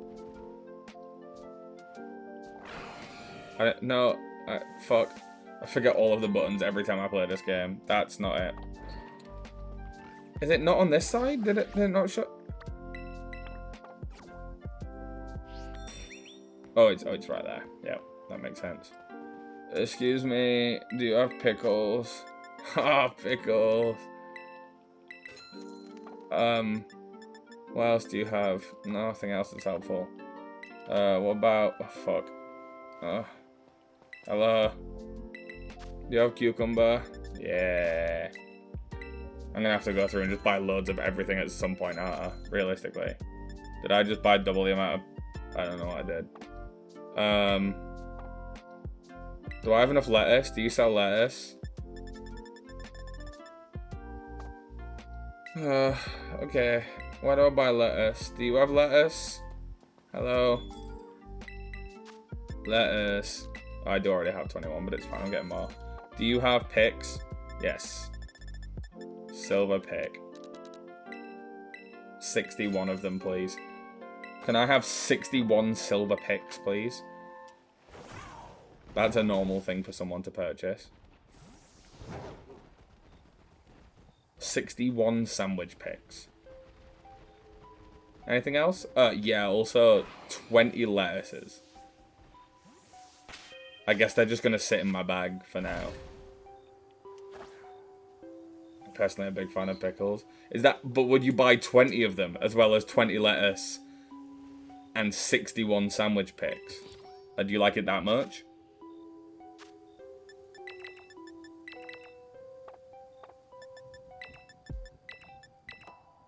Fuck. I forget all of the buttons every time I play this game. That's not it. Is it not on this side? Did it not show? Oh, it's right there. Yeah, that makes sense. Excuse me, do you have pickles? Ah, pickles. What else do you have? Nothing else that's helpful. What about... Oh, fuck. Hello? Do you have cucumber? Yeah. I'm gonna have to go through and just buy loads of everything at some point, realistically. Did I just buy double the amount of... I don't know what I did. Do I have enough lettuce? Do you sell lettuce? Okay. Why do I buy lettuce? Do you have lettuce? Hello? Lettuce. I do already have 21, but it's fine. I'm getting more. Do you have picks? Yes. Silver pick. 61 of them, please. Can I have 61 silver picks, please? That's a normal thing for someone to purchase. 61 sandwich picks. Anything else? Yeah, also 20 lettuces. I guess they're just going to sit in my bag for now. I'm personally a big fan of pickles. But would you buy 20 of them as well as 20 lettuce and 61 sandwich picks? Do you like it that much?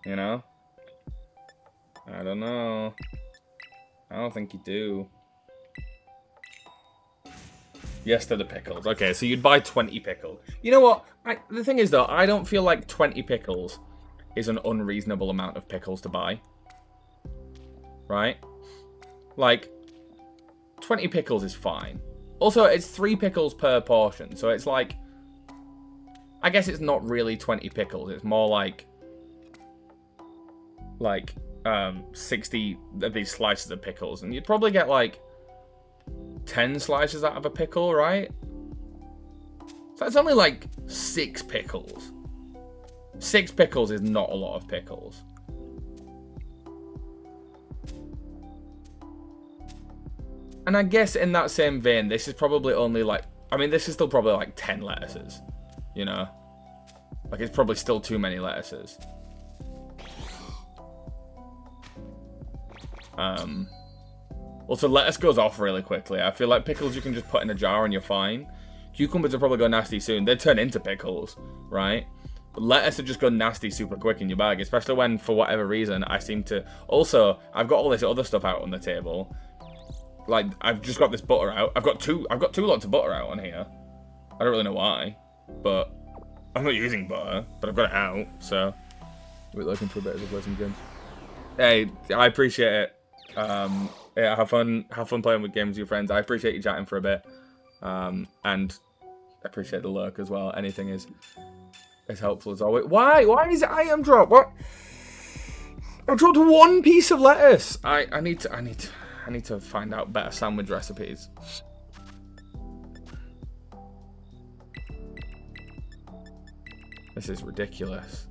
You know? I don't know. I don't think you do. Yes to the pickles. Okay, so you'd buy 20 pickles. You know what? The thing is, though, I don't feel like 20 pickles is an unreasonable amount of pickles to buy. Right? Like, 20 pickles is fine. Also, it's 3 pickles per portion, so it's like... I guess it's not really 20 pickles. It's more like 60 of these slices of pickles, and you'd probably get like 10 slices out of a pickle, right? So that's only like 6 pickles. 6 pickles is not a lot of pickles. And I guess in that same vein, this is probably only like... I mean, this is still probably like 10 lettuces. You know? Like, it's probably still too many lettuces. Also, lettuce goes off really quickly. I feel like pickles you can just put in a jar and you're fine. Cucumbers will probably go nasty soon. They turn into pickles, right? But lettuce will just go nasty super quick in your bag, especially when, for whatever reason, I seem to... Also, I've got all this other stuff out on the table. Like, I've just got this butter out. I've got two lots of butter out on here. I don't really know why, but I'm not using butter, but I've got it out, so we're looking for a bit of a play some games. Hey, I appreciate it. Yeah, have fun playing with games with your friends. I appreciate you chatting for a bit. And I appreciate the lurk as well. Anything is helpful as always. Why is it item drop? What? I dropped 1 piece of lettuce. I need to find out better sandwich recipes. This is ridiculous.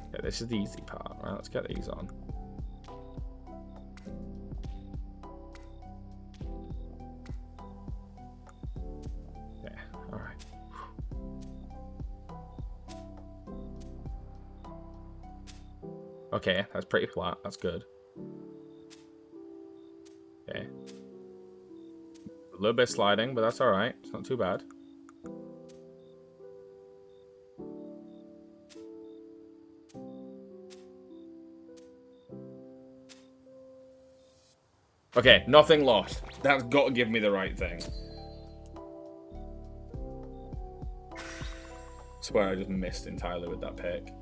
Okay, this is the easy part, right? Let's get these on. Yeah, alright. Okay, that's pretty flat. That's good. Okay. A little bit sliding, but that's alright. It's not too bad. Okay, nothing lost. That's got to give me the right thing. I swear I just missed entirely with that pick.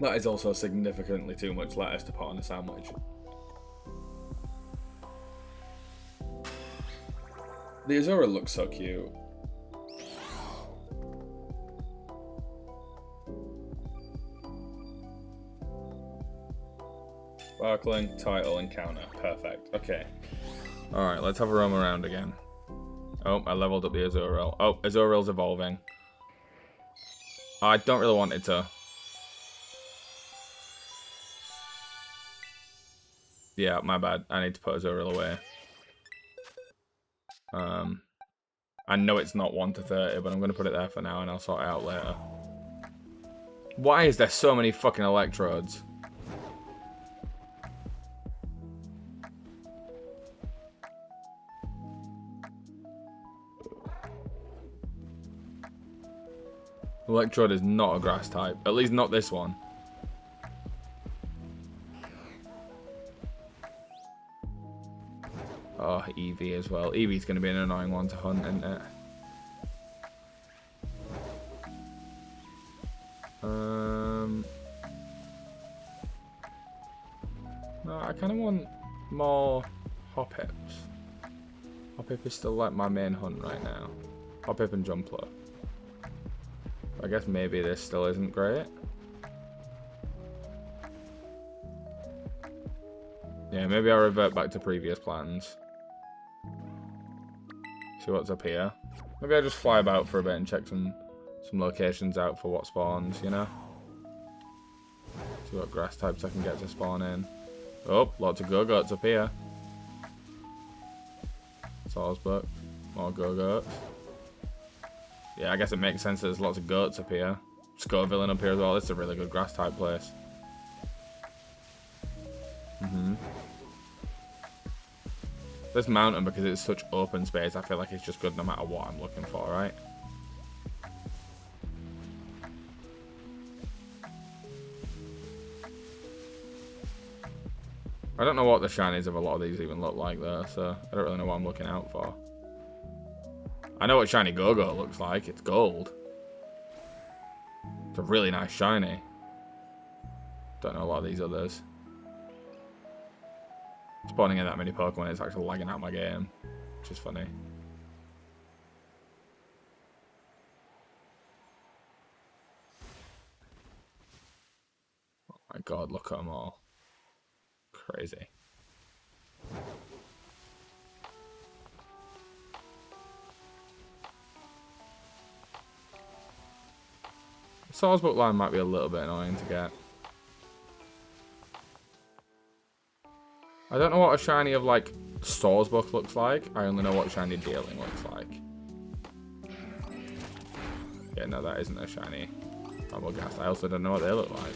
That is also significantly too much lettuce to put on a sandwich. The Azura looks so cute. Sparkling, title, encounter. Perfect. Okay. Alright, let's have a roam around again. Oh, I leveled up the Azuril. Oh, Azuril's evolving. I don't really want it to. Yeah, my bad. I need to put Azuril away. I know it's not 1 to 30, but I'm going to put it there for now and I'll sort it out later. Why is there so many fucking electrodes? Electrode is not a grass type. At least not this one. Oh, Eevee as well. Eevee's going to be an annoying one to hunt, isn't it? No, I kind of want more Hoppips. Hoppip is still like my main hunt right now. Hoppip and Jumpler. I guess maybe this still isn't great. Yeah, maybe I'll revert back to previous plans. See what's up here. Maybe I'll just fly about for a bit and check some locations out for what spawns, you know? See what grass types I can get to spawn in. Oh, lots of go-goats up here. Salzburg. More go-goats. Yeah, I guess it makes sense that there's lots of goats up here. Scoville up here as well. This is a really good grass type place. This mountain, because it's such open space, I feel like it's just good no matter what I'm looking for, right? I don't know what the shinies of a lot of these even look like though, so I don't really know what I'm looking out for. I know what shiny Go-Go looks like. It's gold. It's a really nice shiny. Don't know a lot of these others. Spawning in that many Pokemon is actually lagging out my game, which is funny. Oh my god, look at them all. Crazy. Swordsbook line might be a little bit annoying to get. I don't know what a shiny of, like, Swordsbook looks like. I only know what shiny Dealing looks like. Yeah, no, that isn't a shiny Bubblegast. I also don't know what they look like.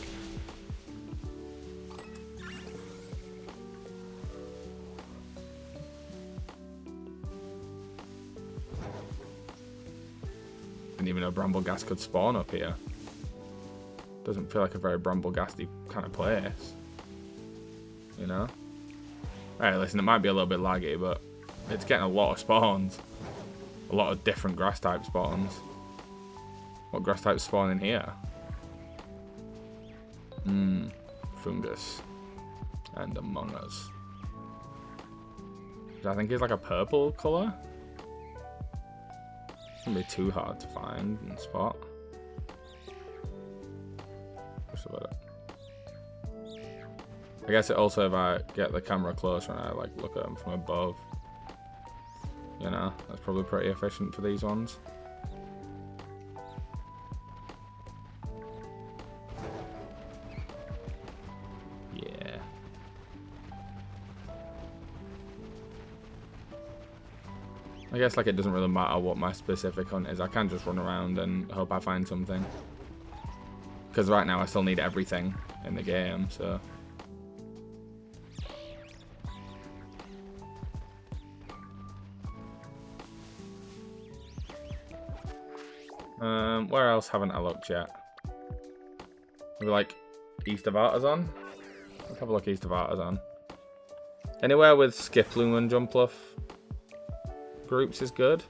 Didn't even know Brambleghast could spawn up here. Doesn't feel like a very Brambleghasty kind of place. You know? Alright, listen, it might be a little bit laggy, but it's getting a lot of spawns. A lot of different grass type spawns. What grass types spawn in here? Fungus. And Among Us. Which I think is like a purple colour. Shouldn't be too hard to find and spot. I guess it also, if I get the camera closer and I like look at them from above, you know, that's probably pretty efficient for these ones. Yeah. I guess like it doesn't really matter what my specific hunt is. I can just run around and hope I find something. Because right now I still need everything in the game, so. Where else haven't I looked yet? Maybe like east of Artisan? Let's have a look east of Artisan. Anywhere with Skiploom and Jumpluff groups is good.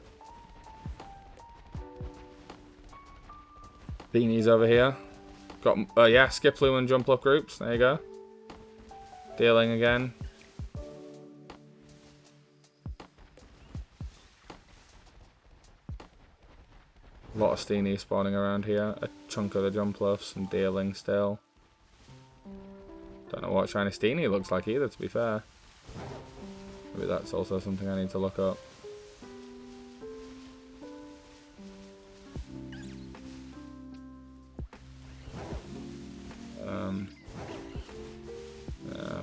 Beanies over here. Got, yeah, Skiploom and Jumpluff groups. There you go. Dealing again. A lot of Steenie spawning around here. A chunk of the Jumpluffs and Dealing still. Don't know what shiny Steenie looks like either, to be fair. Maybe that's also something I need to look up.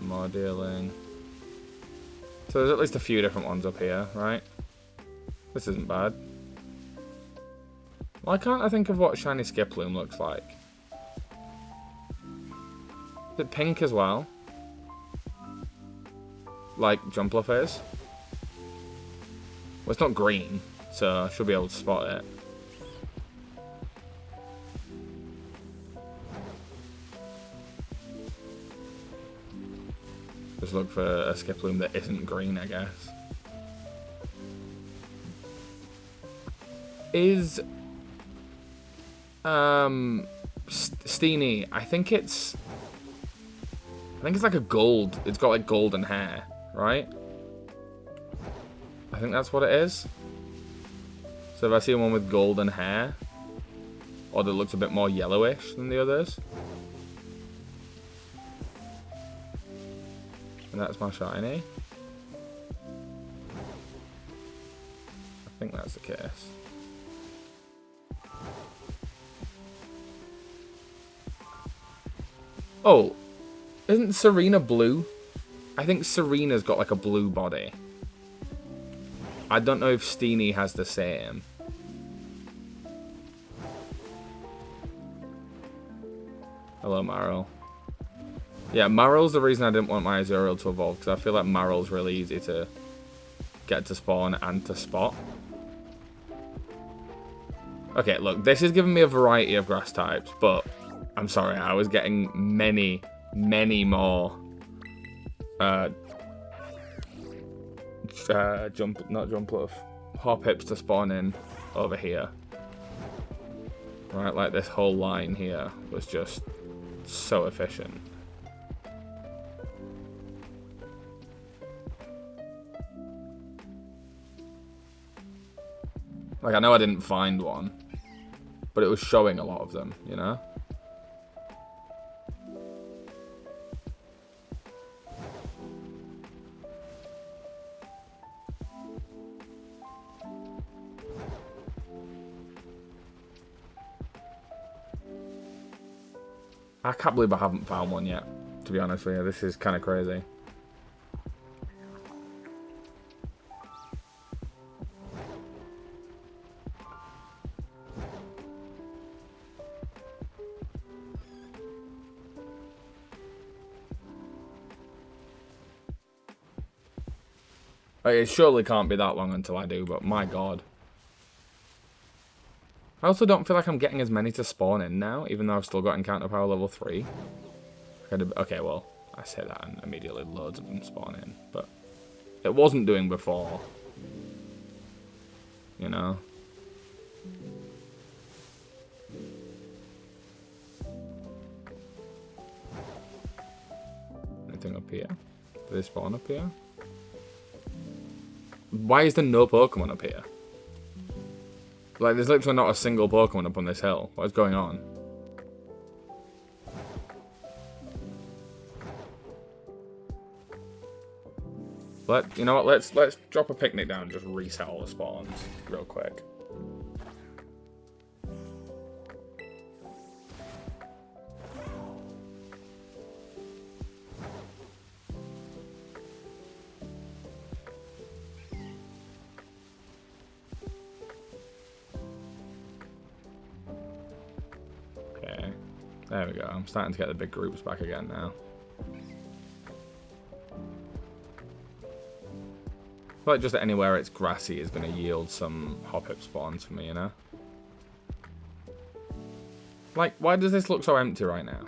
More Dealing. So there's at least a few different ones up here, right? This isn't bad. Why can't I think of what shiny Skiploom looks like? Is it pink as well? Like Jumpluff is? Well, it's not green, so I should be able to spot it. Just look for a Skiploom that isn't green, I guess. Is Steenie, I think it's like a gold. It's got like golden hair, right? I think that's what it is. So if I see one with golden hair, or that looks a bit more yellowish than the others, and that's my shiny. I think that's the case. Oh, isn't Serena blue? I think Serena's got like a blue body. I don't know if Steenie has the same. Hello, Maril. Yeah, Maril's the reason I didn't want my Azurill to evolve, because I feel like Maril's really easy to get to spawn and to spot. Okay, look, this is giving me a variety of grass types, but I'm sorry, I was getting many more Hoppips to spawn in over here. Right, like this whole line here was just so efficient. Like, I know I didn't find one, but it was showing a lot of them, you know? I can't believe I haven't found one yet, to be honest with you. This is kind of crazy. Like, it surely can't be that long until I do, but my god. I also don't feel like I'm getting as many to spawn in now, even though I've still got encounter power level 3. Okay, well, I say that and immediately loads of them spawn in, but it wasn't doing before. You know? Anything up here? Do they spawn up here? Why is there no Pokemon up here? Like, there's literally not a single Pokemon up on this hill. What is going on? You know what? Let's drop a picnic down and just reset all the spawns real quick. Okay, there we go. I'm starting to get the big groups back again now. I feel like just anywhere it's grassy is going to yield some Hoppip spawns for me, you know? Like, why does this look so empty right now?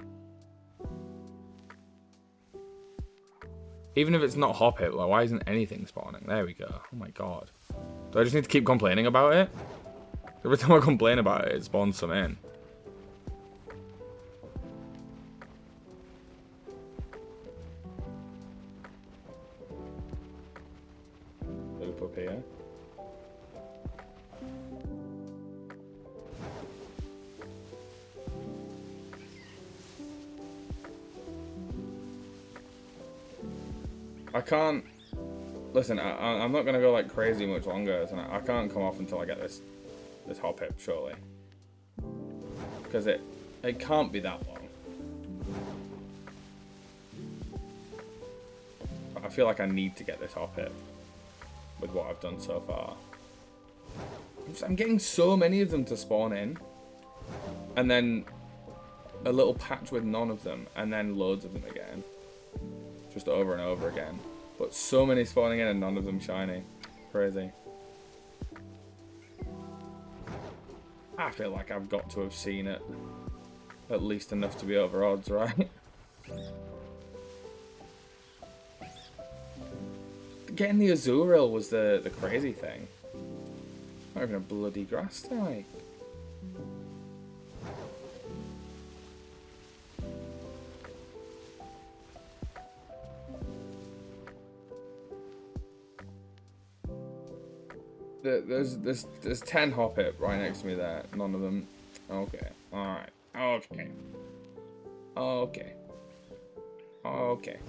Even if it's not Hoppip, like, why isn't anything spawning? There we go. Oh my god. Do I just need to keep complaining about it? Every time I complain about it, it spawns some in. Up here. I can't listen. I'm not gonna go like crazy much longer. So I can't come off until I get this Hoppip, surely, because it can't be that long. But I feel like I need to get this Hoppip with what I've done so far. I'm getting so many of them to spawn in, and then a little patch with none of them, and then loads of them again, just over and over again. But so many spawning in and none of them shiny. Crazy. I feel like I've got to have seen it at least enough to be over odds, right? Getting the Azurill was the crazy thing. Not even a bloody grass type. There's 10 Hoppip right next to me there. None of them. Okay. Alright. Okay. Okay. Okay.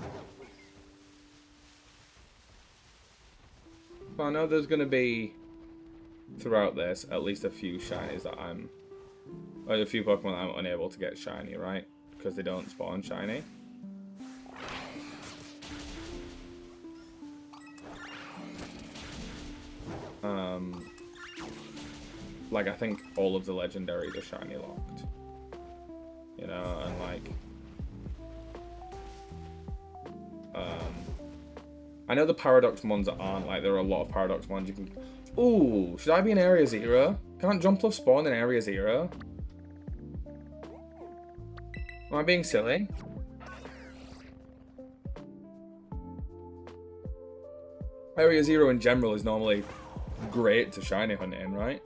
So I know there's going to be, throughout this, at least a few shinies that a few Pokemon that I'm unable to get shiny, right? Because they don't spawn shiny. Like, I think all of the legendaries are shiny locked. You know, and like... I know the Paradox ones aren't, like, there are a lot of Paradox ones you can... Ooh, should I be in Area 0? Can't Jumpluff spawn in Area 0? Am I being silly? Area 0 in general is normally great to shiny hunt in, right?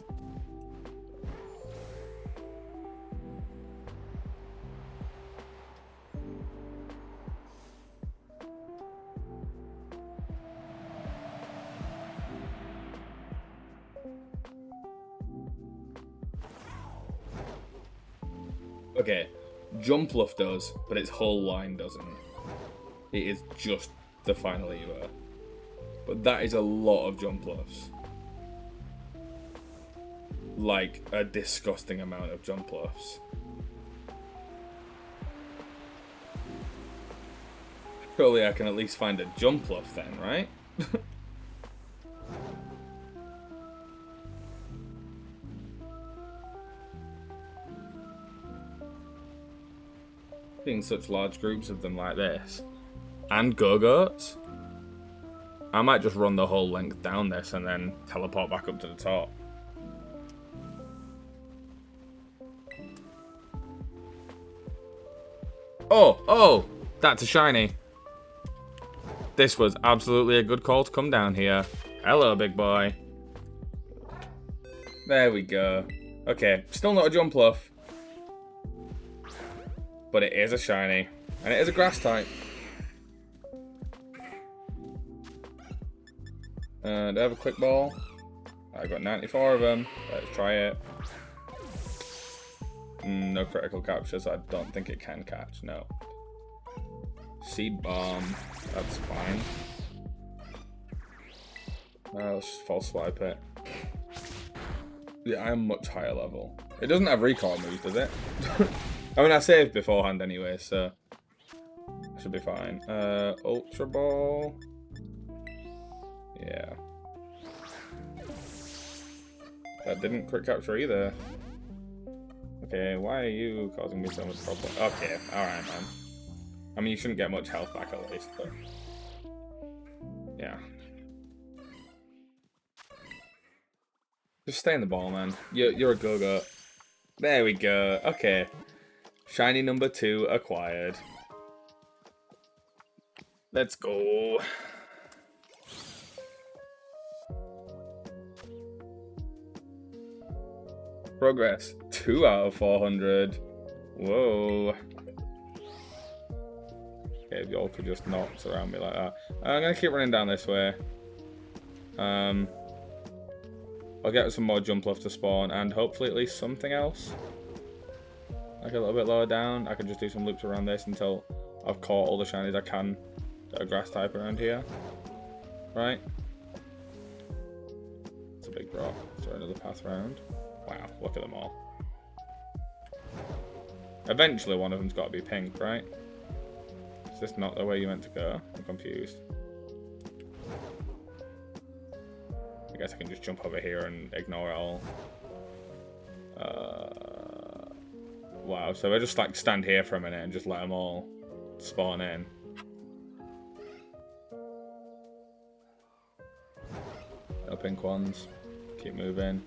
Okay, Jumpluff does, but its whole line doesn't. It is just the final Evo. But that is a lot of Jumpluffs. Like, a disgusting amount of Jumpluffs. Surely I can at least find a Jumpluff then, right? Seeing such large groups of them like this. And Go-Goats. I might just run the whole length down this and then teleport back up to the top. Oh! That's a shiny. This was absolutely a good call to come down here. Hello, big boy. There we go. Okay, still not a Jumpluff. But it is a shiny. And it is a grass type. Do I have a quick ball? I got 94 of them. Let's try it. No critical capture, so I don't think it can catch. No. Seed bomb. That's fine. Let's just false swipe it. Yeah, I'm much higher level. It doesn't have recall moves, does it? I mean, I saved beforehand anyway, so should be fine. Ultra Ball. Yeah. That didn't crit capture either. Okay, why are you causing me so much problem? Okay, alright, man. I mean, you shouldn't get much health back at least, but yeah. Just stay in the ball, man. You're a Go-Go. There we go. Okay. Shiny number 2 acquired. Let's go. Progress. 2 out of 400. Whoa. Okay, if y'all could just not surround me like that. I'm going to keep running down this way. I'll get some more Jumpluff to spawn and hopefully at least something else. Like a little bit lower down. I can just do some loops around this until I've caught all the shinies I can that are grass type around here. Right? It's a big rock. Is there another path around? Wow, look at them all. Eventually one of them's got to be pink, right? Is this not the way you meant to go? I'm confused. I guess I can just jump over here and ignore it all. Wow, so I just like stand here for a minute and just let them all spawn in. No pink ones. Keep moving.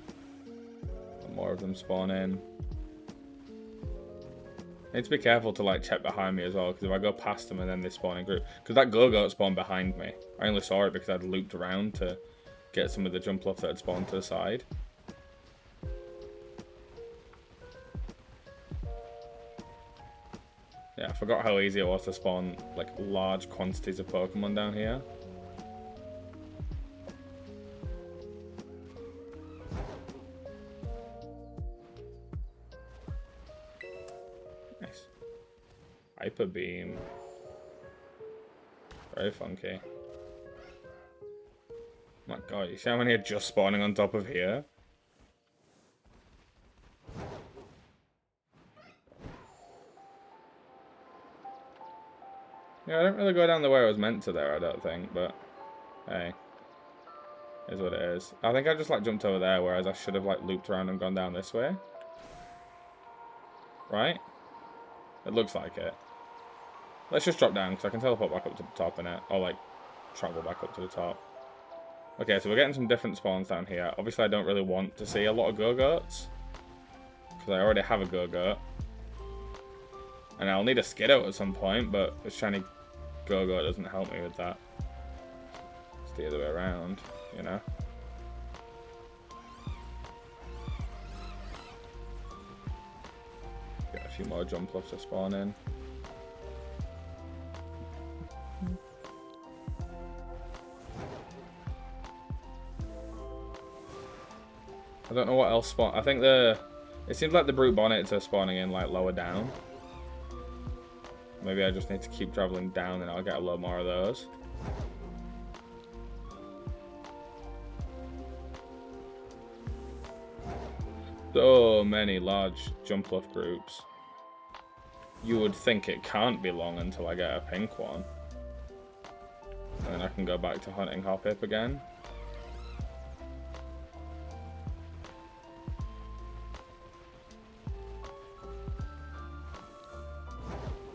More of them spawn in. I need to be careful to like check behind me as well, because if I go past them and then they spawn in group, because that Go-Goat spawned behind me. I only saw it because I'd looped around to get some of the Jumpluff that had spawned to the side. Yeah, I forgot how easy it was to spawn like large quantities of Pokemon down here. Nice. Hyper Beam. Very funky. Oh my god, you see how many are just spawning on top of here? Yeah, I didn't really go down the way I was meant to there, I don't think, but hey. Is what it is. I think I just like jumped over there, whereas I should have like looped around and gone down this way. Right? It looks like it. Let's just drop down, because I can teleport back up to the top in it, or like travel back up to the top. Okay, so we're getting some different spawns down here. Obviously I don't really want to see a lot of Go-Goats, because I already have a Go-Goat. And I'll need a Skiddo at some point, but the shiny Go-Goat doesn't help me with that. It's the other way around, you know? Get a few more Jumpluffs to spawn in. I don't know what else spawn. I think the It seems like the brute bonnets are spawning in like lower down. Maybe I just need to keep traveling down and I'll get a lot more of those. So many large Jumpluff groups. You would think it can't be long until I get a pink one. And then I can go back to hunting Hoppip again.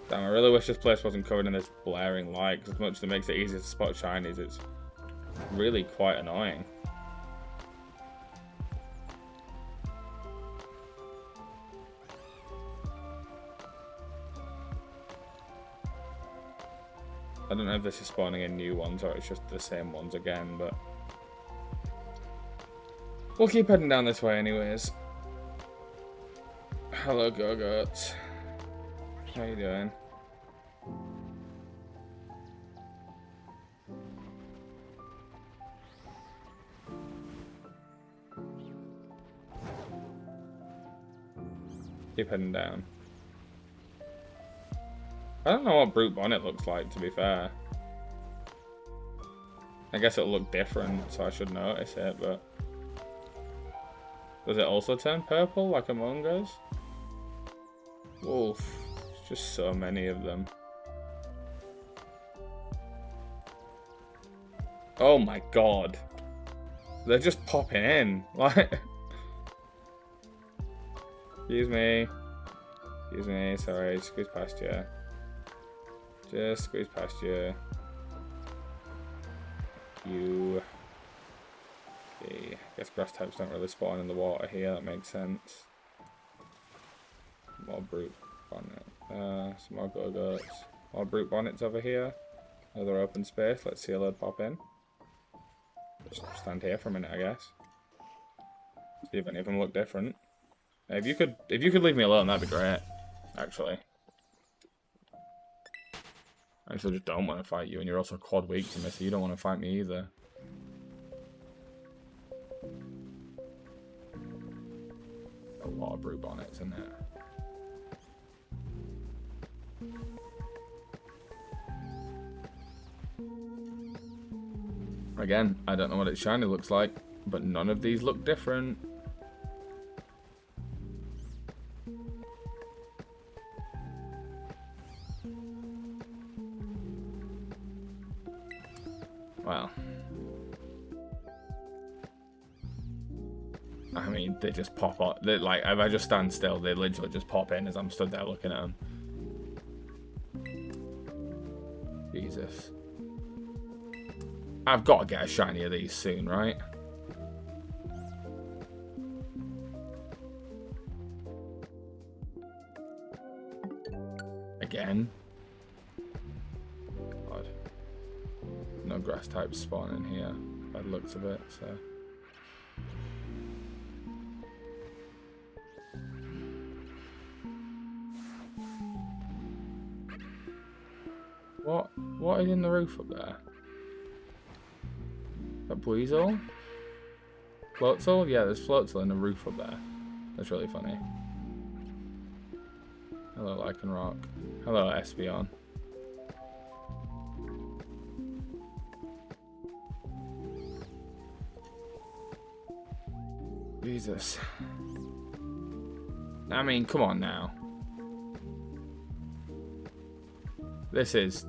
Damn, I really wish this place wasn't covered in this blaring light, because as much as it makes it easier to spot shinies, it's really quite annoying. I don't know if this is spawning in new ones or it's just the same ones again, but we'll keep heading down this way anyways. Hello, Go-Goats. How you doing? Keep heading down. I don't know what Brute Bonnet looks like, to be fair. I guess it'll look different, so I should notice it, but... Does it also turn purple, like Among Us? Wolf. There's just so many of them. Oh my god. They're just popping in. Like... Excuse me. Excuse me, sorry, squeeze past you. Just squeeze past you. You. Okay. I guess grass types don't really spawn in the water here, that makes sense. More brute bonnet. Some more Go-Goats. More brute bonnets over here. Another open space. Let's see a load pop in. Just stand here for a minute, I guess. See if any of them look different. If you could leave me alone, that'd be great. Actually. I actually just don't want to fight you, and you're also quad weak to me, so you don't want to fight me either. A lot of brute bonnets in there. Again, I don't know what its shiny looks like, but none of these look different. Well, I mean, they just pop up. They, like, if I just stand still, they literally just pop in as I'm stood there looking at them. Jesus. I've got to get a shiny of these soon, right? Again. God. No grass types spawn in here, by the looks of it, so. What is in the roof up there? That Buizel? Floatzel? Yeah, there's Floatzel in the roof up there. That's really funny. Hello, Lycanroc. Hello, Espeon. Jesus. I mean, come on now. This is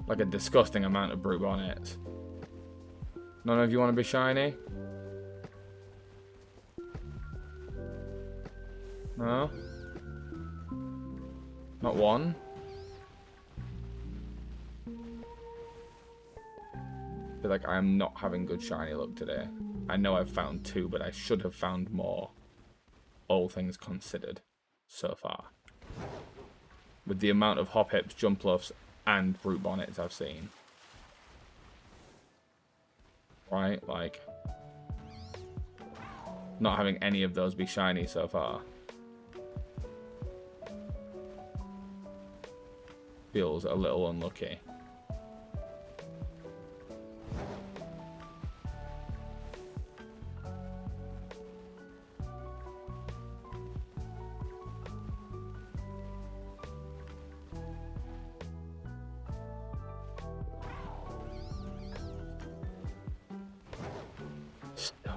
like a disgusting amount of brute bonnets. None of you want to be shiny? No? Not one? I feel like I am not having good shiny luck today. I know I've found 2, but I should have found more. All things considered, so far. With the amount of Hoppips, Jumpluffs, and Brute Bonnets I've seen. Right? Like, not having any of those be shiny so far feels a little unlucky.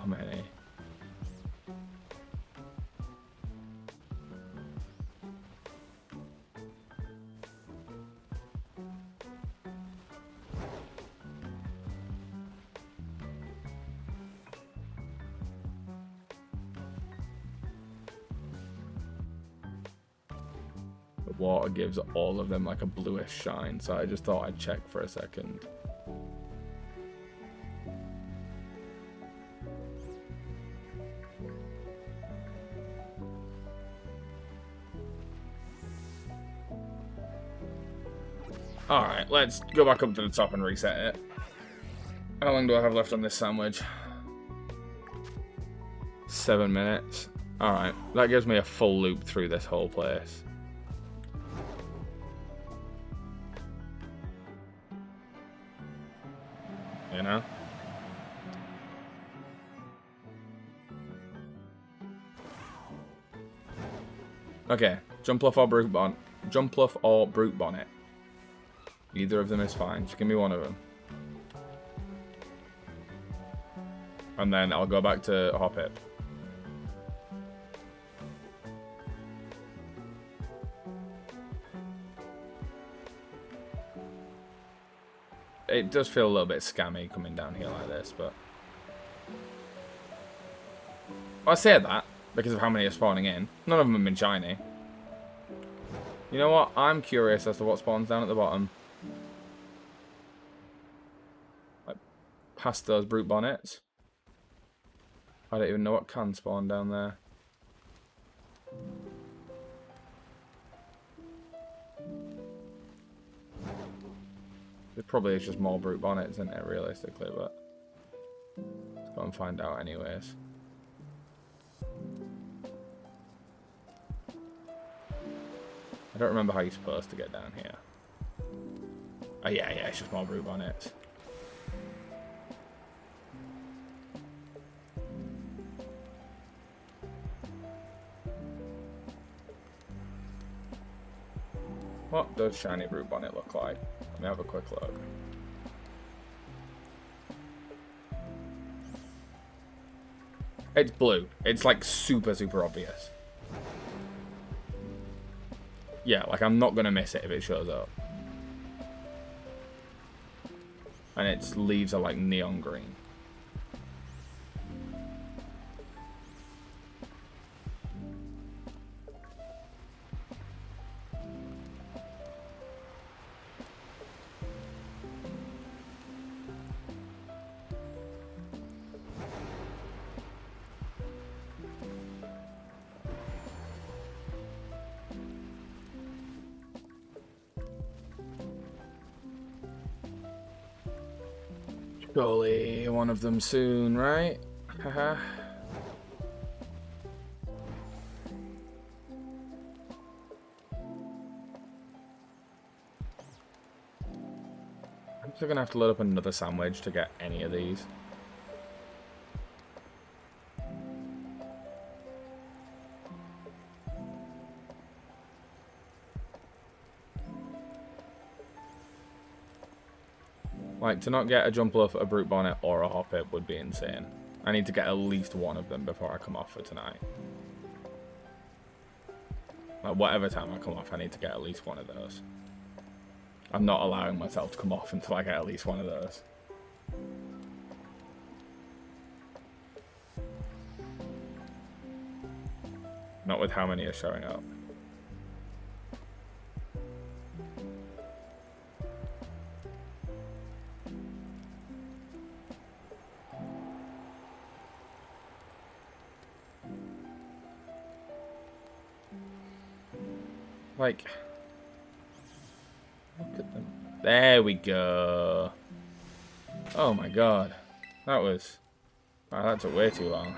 many. The water gives all of them like a bluish shine, so I just thought I'd check for a second. Alright, let's go back up to the top and reset it. How long do I have left on this sandwich? 7 minutes. Alright, that gives me a full loop through this whole place. You know? Okay, Jumpluff or Brute Bonnet. Jumpluff or Brute Bonnet. Either of them is fine. Just give me one of them. And then I'll go back to Hoppip. It does feel a little bit scammy coming down here like this, but... Well, I say that because of how many are spawning in. None of them have been shiny. You know what? I'm curious as to what spawns down at the bottom. Like, past those Brute Bonnets. I don't even know what can spawn down there. It probably is just more Brute Bonnets, isn't it, realistically, but let's go and find out anyways. I don't remember how you're supposed to get down here. Oh yeah, it's just more Brute Bonnets. What does shiny Brute Bonnet look like? Let me have a quick look. It's blue. It's like super obvious. Yeah, like I'm not gonna miss it if it shows up. And its leaves are like neon green. Surely one of them soon, right? Haha. I'm still gonna have to load up another sandwich to get any of these. Like, to not get a Jumpluff, a Brute Bonnet, or a Hoppip would be insane. I need to get at least one of them before I come off for tonight. Like, whatever time I come off, I need to get at least one of those. I'm not allowing myself to come off until I get at least one of those. Not with how many are showing up. Like, look at them. There we go. Oh my god. That was... Wow, that took way too long.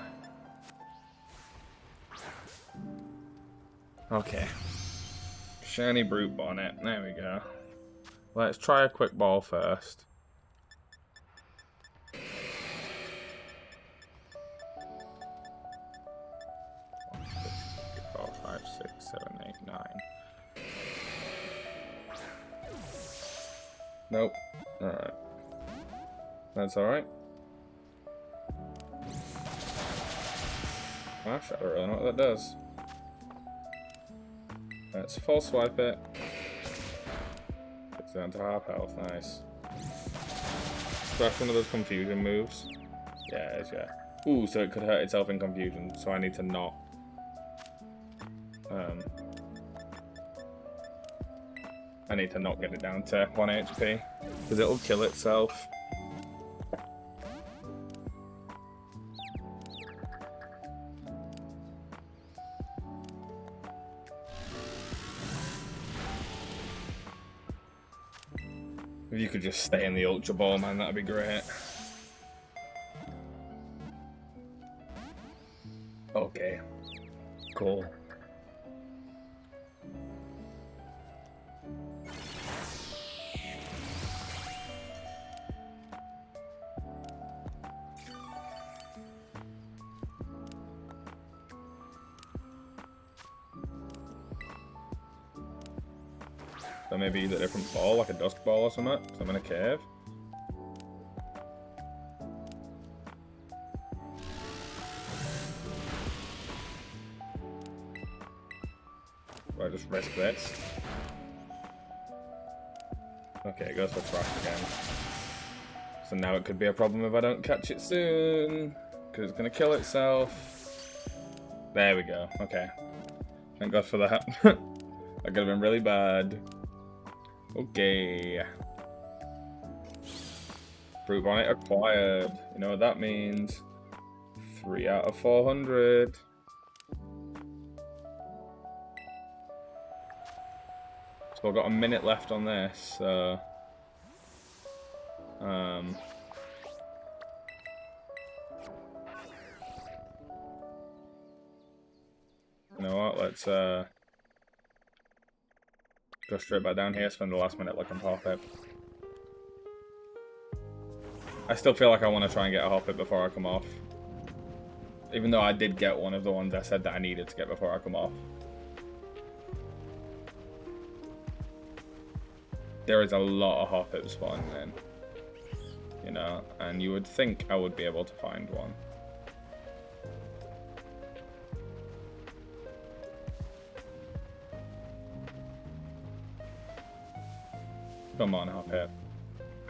Okay. Shiny Brute Bonnet. There we go. Let's try a quick ball first. 4, 5, 6, 7, 8, 9. Nope. Alright. That's alright. Smash? I don't really know what that does. Let's full swipe it. It's down to half health, nice. So that's one of those confusion moves. Yeah, it is, yeah. Ooh, so it could hurt itself in confusion, so I need to not. I need to not get it down to 1 HP, because it'll kill itself. If you could just stay in the Ultra Ball, man, that'd be great. Okay. Cool. So maybe use a different ball, like a dusk ball or something, because I'm in a cave. Or I just risk this. Okay, it goes for trash again. So now it could be a problem if I don't catch it soon, because it's going to kill itself. There we go, okay. Thank God for that. That could have been really bad. Okay. Brute Bonnet acquired. You know what that means? 3 out of 400. So I've got a minute left on this, so... You know what, let's go straight back down here, spend the last minute looking for Hoppip. I still feel like I want to try and get a Hoppip before I come off. Even though I did get one of the ones I said that I needed to get before I come off. There is a lot of Hoppip spawning in. You know, and you would think I would be able to find one. Come on, Hoppip.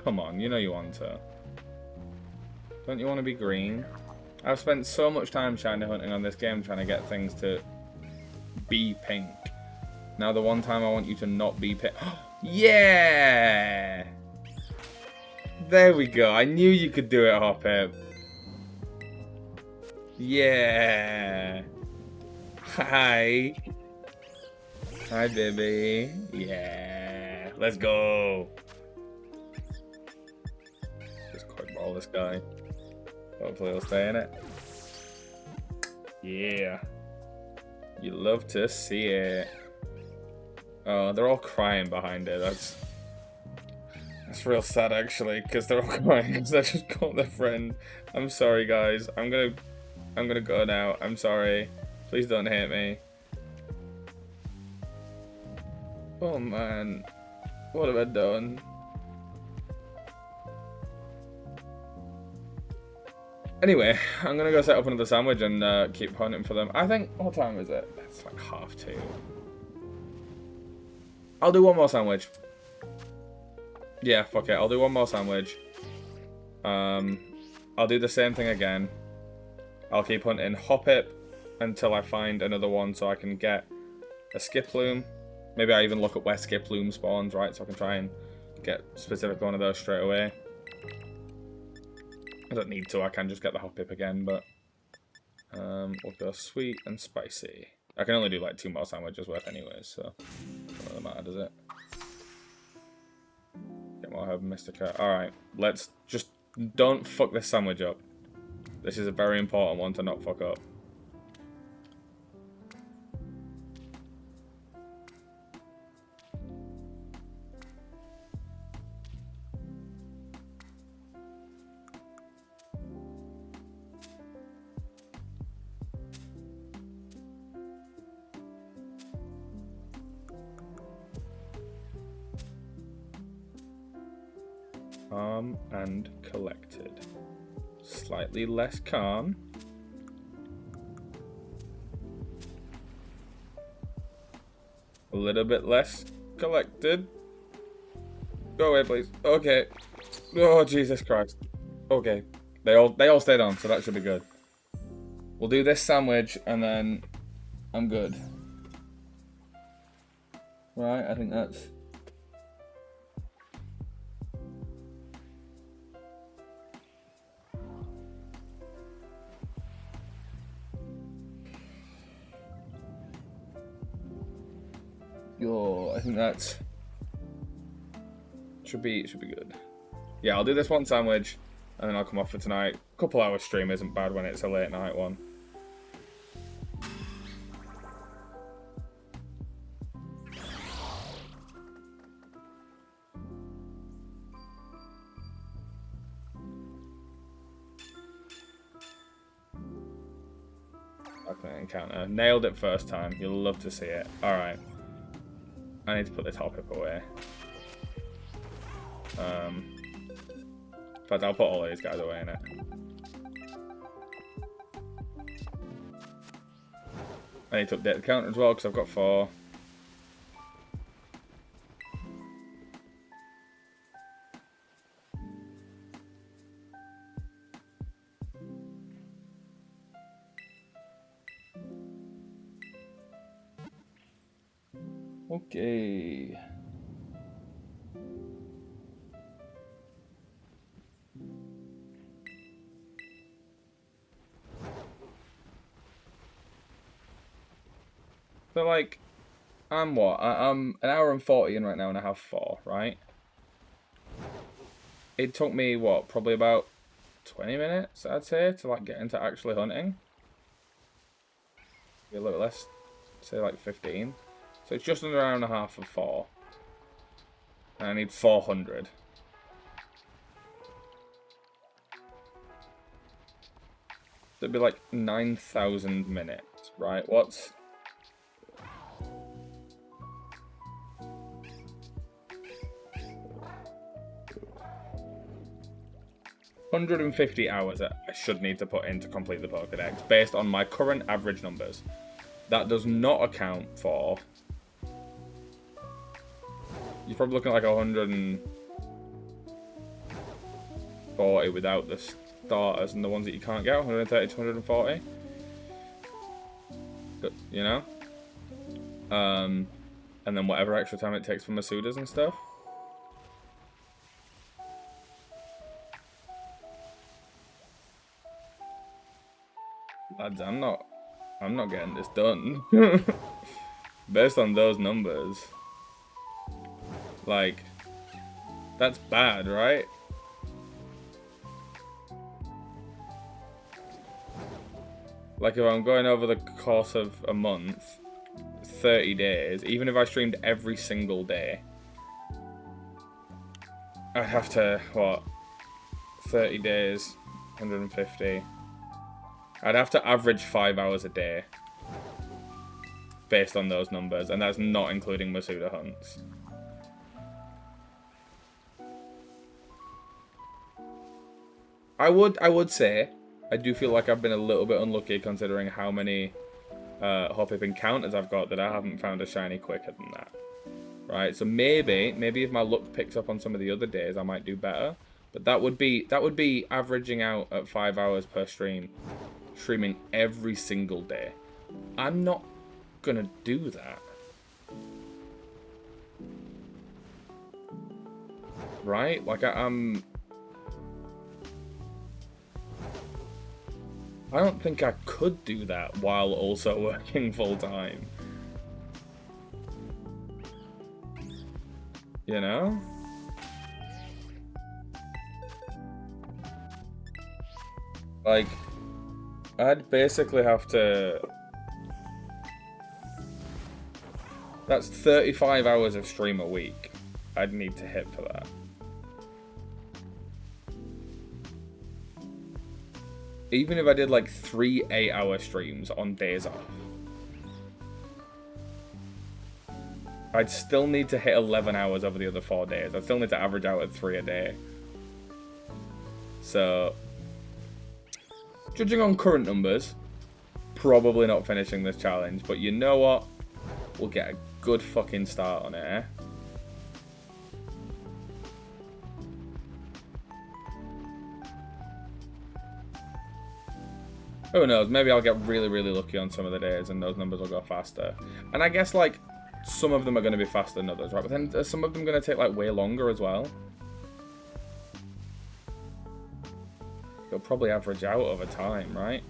Come on, you know you want to. Don't you want to be green? I've spent so much time shiny hunting on this game trying to get things to be pink. Now the one time I want you to not be pink. Yeah! There we go. I knew you could do it, Hoppip. Yeah! Hi! Hi, baby. Yeah! Let's go! Just quick ball this guy. Hopefully he'll stay in it. Yeah. You love to see it. Oh, they're all crying behind it. That's real sad actually, because they're all crying because I just caught their friend. I'm sorry guys. I'm gonna go now. I'm sorry. Please don't hate me. Oh man. What have I done? Anyway, I'm gonna go set up another sandwich and keep hunting for them. I think, what time is it? It's like 2:30. I'll do one more sandwich. Yeah, fuck it. I'll do one more sandwich. I'll do the same thing again. I'll keep hunting Hoppip until I find another one so I can get a Skiploom. Maybe I even look up where Skiploom spawns, right? So I can try and get specific one of those straight away. I don't need to, I can just get the Hoppip again, but we'll go sweet and spicy. I can only do like 2 more sandwiches worth anyways, so doesn't really matter, does it? Get more herb mystica. Alright, let's just don't fuck this sandwich up. This is a very important one to not fuck up. Calm and collected. Slightly less calm. little bit less collected. Go away, please. Okay. Oh, Jesus Christ. Okay. They all stayed on, so that should be good. We'll do this sandwich, and then I'm good. Right, I think that's... Yo, I think that's... Should be good. Yeah, I'll do this one sandwich, and then I'll come off for tonight. Couple hours stream isn't bad when it's a late night one. Okay, encounter. Nailed it first time. You'll love to see it. Alright. I need to put this hop up away. In fact, I'll put all these guys away in it. I need to update the counter as well because I've got 4. Okay. So, like, I'm what? I'm an hour and 40 in right now, and I have 4, right? It took me, what, probably about 20 minutes, I'd say, to, like, get into actually hunting. Maybe a little less, say, like, 15. So it's just under an hour and a half of 4. And I need 400. So it'd be like 9,000 minutes, right? What's... 150 hours I should need to put in to complete the Pokédex, based on my current average numbers. That does not account for... You're probably looking at like 140 without the starters and the ones that you can't get, 130 to 140. But, you know? And then whatever extra time it takes for Masudas and stuff. Lads, I'm not getting this done. Based on those numbers. Like, that's bad, right? Like, if I'm going over the course of a month, 30 days, even if I streamed every single day, I'd have to, what, 30 days, 150. I'd have to average 5 hours a day based on those numbers, and that's not including Masuda hunts. I would say I do feel like I've been a little bit unlucky considering how many Hoppip encounters I've got that I haven't found a shiny quicker than that. Right, so maybe if my luck picks up on some of the other days, I might do better. But that would be averaging out at 5 hours per stream, streaming every single day. I'm not gonna do that. Right? Like I don't think I could do that while also working full time. You know? Like, I'd basically have to... That's 35 hours of stream a week I'd need to hit for that. Even if I did like 3 8-hour streams on days off, I'd still need to hit 11 hours over the other 4 days. I'd still need to average out at 3 a day. So, judging on current numbers, probably not finishing this challenge. But you know what? we'll get a good fucking start on it, eh? Who knows? Maybe I'll get really, really lucky on some of the days and those numbers will go faster. And I guess, like, some of them are going to be faster than others, right? But then some of them going to take, like, way longer as well. It'll probably average out over time, right?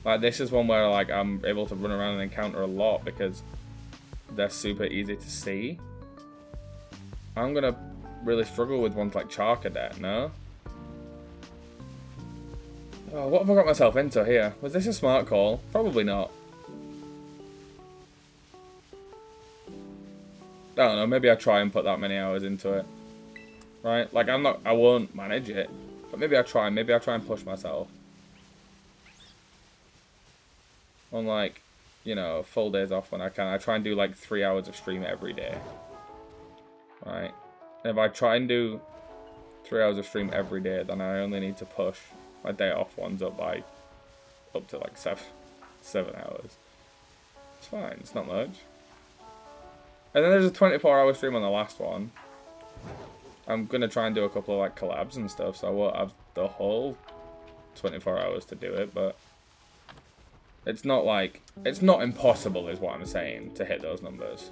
Like, this is one where, like, I'm able to run around and encounter a lot because they're super easy to see. I'm going to really struggle with ones like Char Cadet, no? Oh, what have I got myself into here? Was this a smart call? Probably not. I don't know, maybe I try and put that many hours into it. Right? Like, I won't manage it. But maybe I try and push myself. On, like, you know, full days off when I can. I try and do, like, 3 hours of stream every day. Right? And if I try and do 3 hours of stream every day, then I only need to push my day off ones up to like 7 hours. It's fine, it's not much. And then there's a 24-hour stream on the last one. I'm gonna try and do a couple of like collabs and stuff, so I won't have the whole 24 hours to do it, but it's not like, it's not impossible is what I'm saying to hit those numbers.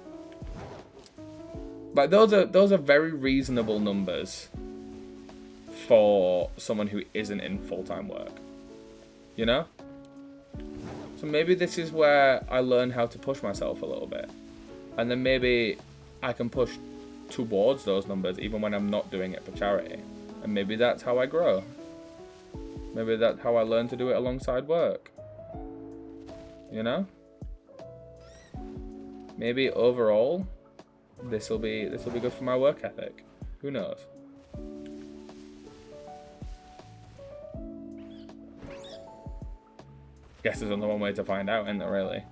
Like those are very reasonable numbers for someone who isn't in full-time work, you know? So maybe this is where I learn how to push myself a little bit. And then maybe I can push towards those numbers even when I'm not doing it for charity. And maybe that's how I grow. Maybe that's how I learn to do it alongside work. You know? Maybe overall, this will be good for my work ethic. Who knows? Guess there's only one way to find out, isn't there, really?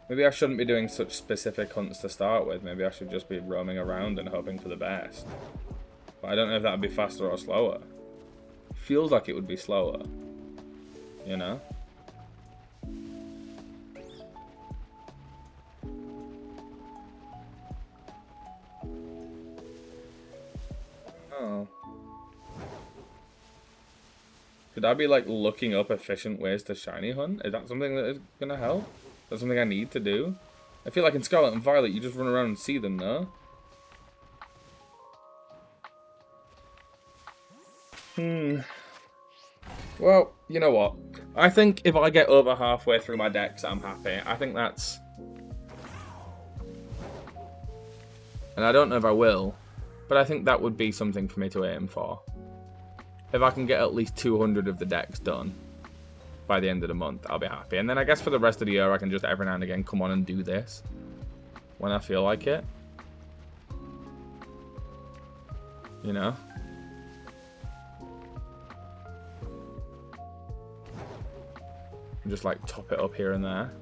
Maybe I shouldn't be doing such specific hunts to start with. Maybe I should just be roaming around and hoping for the best. But I don't know if that would be faster or slower. Feels like it would be slower. You know? Oh. Should I be like looking up efficient ways to shiny hunt? Is that something that is gonna help? That's something I need to do? I feel like in Scarlet and Violet you just run around and see them, no? Well, you know what? I think if I get over halfway through my decks, I'm happy. I think that's... And I don't know if I will, but I think that would be something for me to aim for. If I can get at least 200 of the decks done by the end of the month, I'll be happy. And then I guess for the rest of the year, I can just every now and again come on and do this when I feel like it. You know? And just like top it up here and there.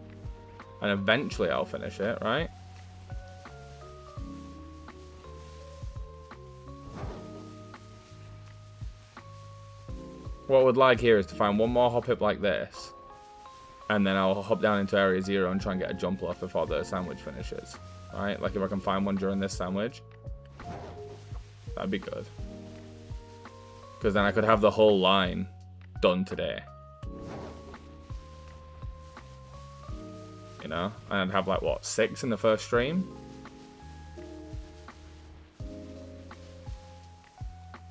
And eventually I'll finish it, right? What I would like here is to find one more hop up like this. And then I'll hop down into area 0 and try and get a jump off before the sandwich finishes. Right? Like if I can find one during this sandwich. That'd be good. Because then I could have the whole line done today. You know? And I'd have like, what, 6 in the first stream?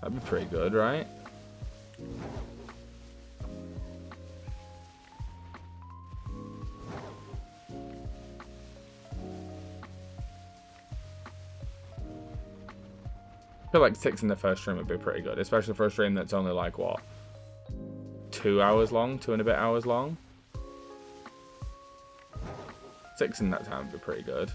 That'd be pretty good, right? I feel like 6 in the first stream would be pretty good, especially for a stream that's only like, what, 2 hours long, 2 and a bit hours long? 6 in that time would be pretty good.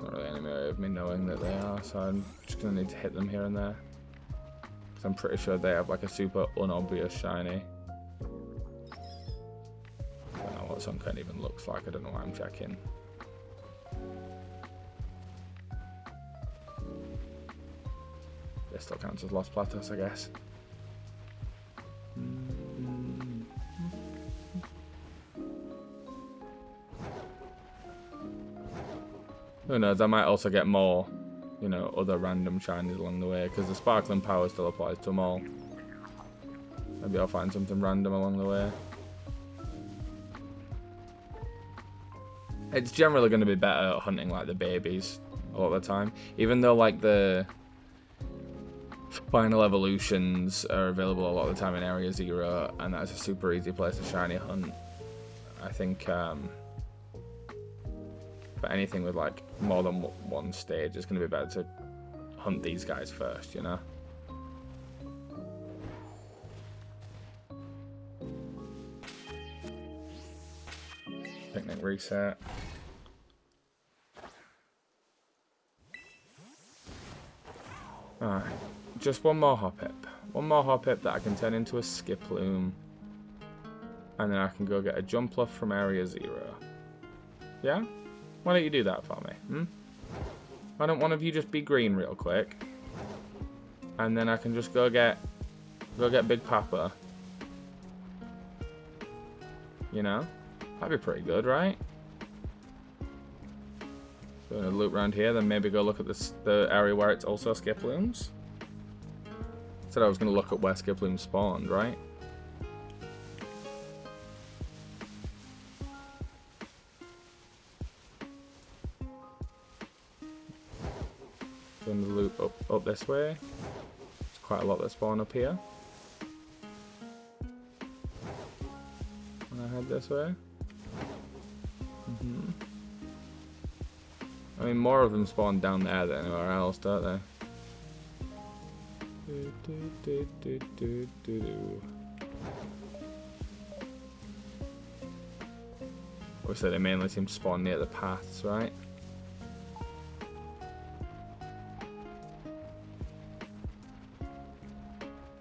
Not really any way of me knowing that they are, so I'm just going to need to hit them here and there. Because I'm pretty sure they have like a super unobvious shiny. what Sunken even looks like. I don't know why I'm checking. This still counts as Lost Plateaus, I guess. Who knows, I might also get more, you know, other random shinies along the way, because the sparkling power still applies to them all. Maybe I'll find something random along the way. It's generally going to be better at hunting like the babies a lot of the time, even though like the final evolutions are available a lot of the time in Area 0, and that's a super easy place to shiny hunt. I think but anything with like more than one stage, it's going to be better to hunt these guys first, you know? Picnic reset. Alright, just one more Hoppip. One more Hoppip that I can turn into a Skiploom. And then I can go get a Jumpluff from Area 0. Yeah? Why don't you do that for me? Hmm? Why don't one of you just be green real quick? And then I can just go get Big Papa. You know? That'd be pretty good, right? Doing a loop around here, then maybe go look at the area where it's also Skiplooms. Said I was going to look at where Skiplooms spawned, right? Doing the loop up this way. There's quite a lot that spawn up here. And I head this way. I mean, more of them spawn down there than anywhere else, don't they? Obviously, they mainly seem to spawn near the paths, right?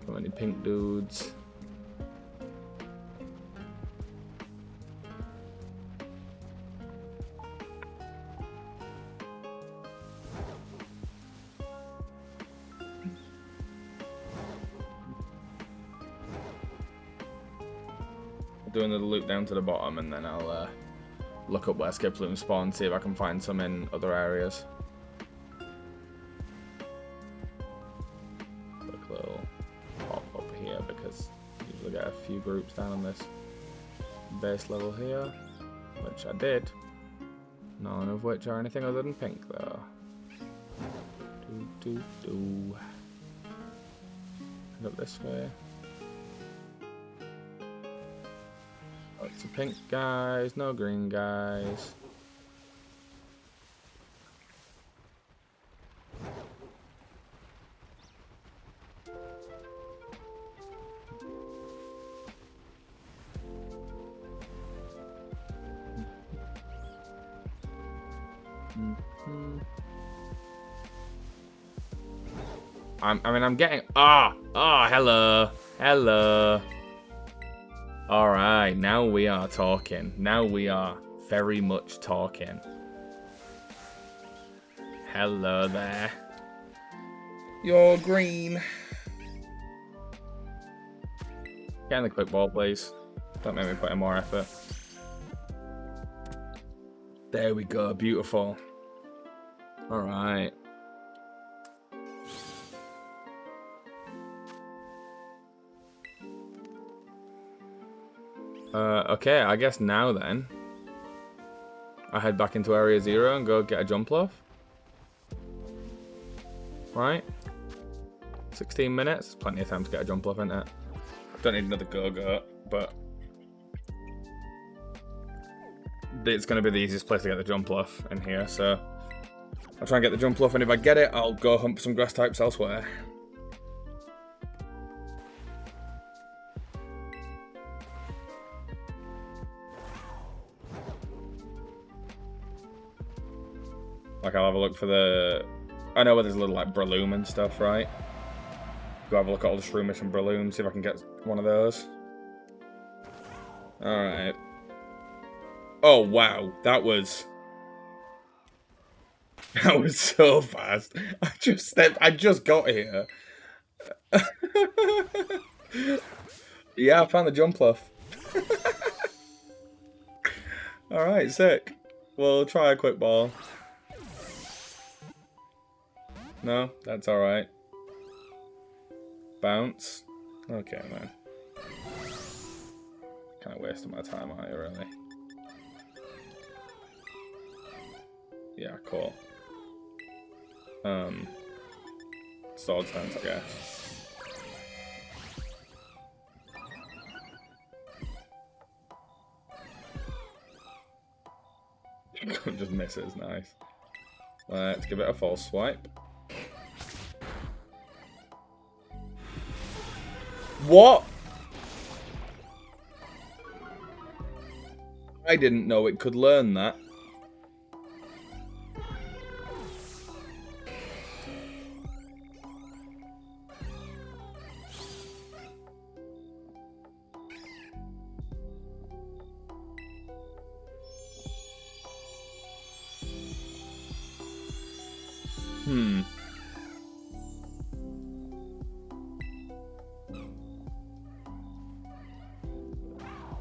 So many pink dudes. Doing the loop down to the bottom, and then I'll look up where Skiploom spawn, see if I can find some in other areas. Quick little pop up here, because I usually get a few groups down on this base level here, which I did. None of which are anything other than pink, though. Head up this way. Lots of pink guys, no green guys. I'm getting hello. Alright, now we are talking. Now we are very much talking. Hello there. You're green. Get in the quick ball, please. Don't make me put in more effort. There we go, beautiful. Alright. Okay, I guess now then, I head back into Area 0 and go get a Jumpluff. Right? 16 minutes, plenty of time to get a Jumpluff, isn't it? Don't need another Go-Go, but it's going to be the easiest place to get the Jumpluff in here, so I'll try and get the Jumpluff, and if I get it, I'll go hunt for some grass types elsewhere. Like, I'll have a look for the... I know where there's a little, like, Breloom and stuff, right? Go have a look at all the Shroomish and Breloom, see if I can get one of those. Alright. Oh, wow. That was so fast. I just got here. Yeah, I found the jump off. Alright, sick. We'll try a quick ball. No, that's alright. Bounce. Okay, man. Kind of wasting my time, aren't you, really? Yeah, cool. Sword stance, I guess. Just misses, nice. Let's give it a false swipe. What? I didn't know it could learn that.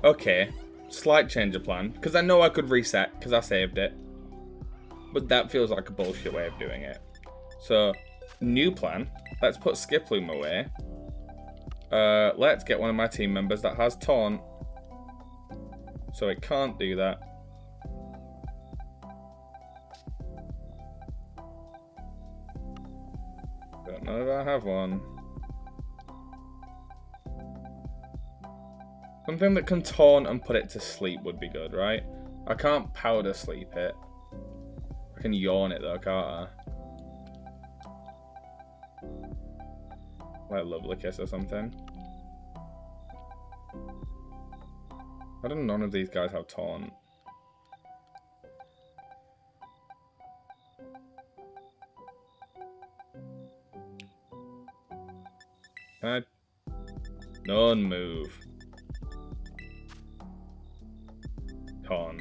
Okay, slight change of plan, because I know I could reset, because I saved it. But that feels like a bullshit way of doing it. So, new plan, let's put Skiploom away. Let's get one of my team members that has Taunt. So it can't do that. Don't know if I have one. Something that can taunt and put it to sleep would be good, right? I can't powder sleep it. I can yawn it though, can't I? Like Lovely Kiss or something. I don't know, none of these guys have taunt. Can I? None move. Taunt.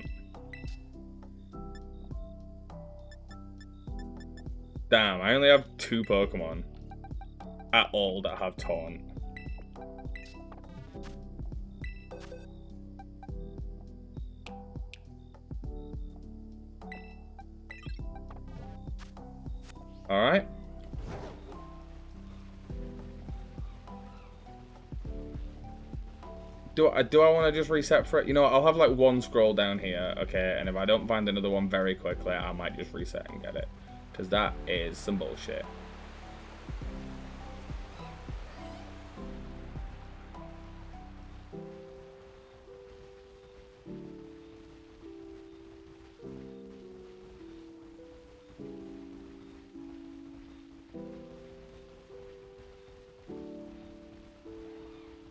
Damn, I only have 2 Pokemon at all that have Taunt. Alright. Do I want to just reset for it? You know what, I'll have like 1 scroll down here, okay? And if I don't find another one very quickly, I might just reset and get it. Because that is some bullshit.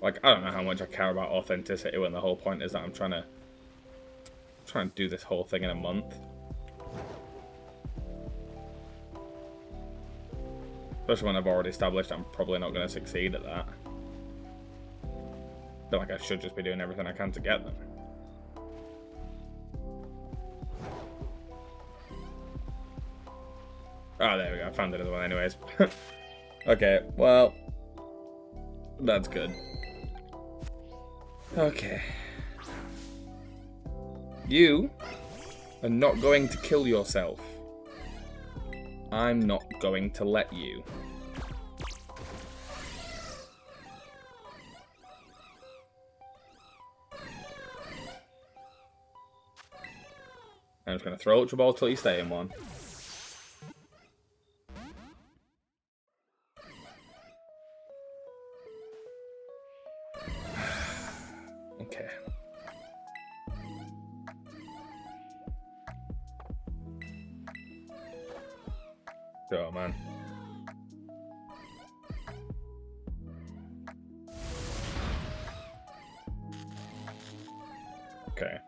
Like, I don't know how much I care about authenticity when the whole point is that I'm trying to do this whole thing in a month. Especially when I've already established I'm probably not going to succeed at that. I feel like I should just be doing everything I can to get them. Oh, there we go. I found another one anyways. Okay, well, that's good. Okay. You are not going to kill yourself. I'm not going to let you. I'm just going to throw Ultra Ball till you stay in one. Okay. Oh, man. Okay.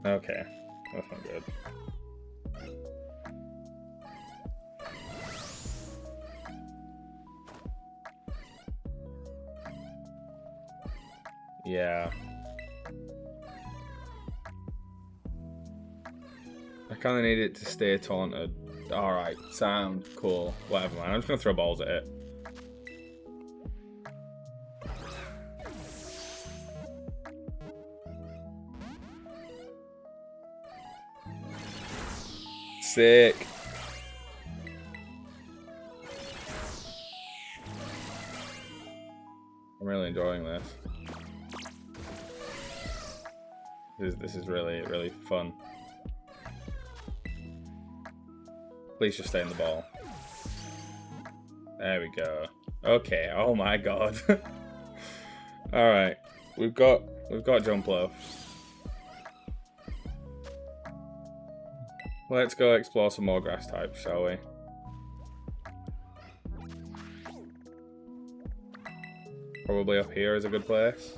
Okay. That's not good. Yeah. I kind of need it to stay taunted. Alright, sound cool. Whatever, man. I'm just going to throw balls at it. Sick. I'm really enjoying this. This is really, really fun. Please just stay in the ball. There we go. Okay, oh my god. Alright. We've got jump low. Let's go explore some more grass types, shall we? Probably up here is a good place.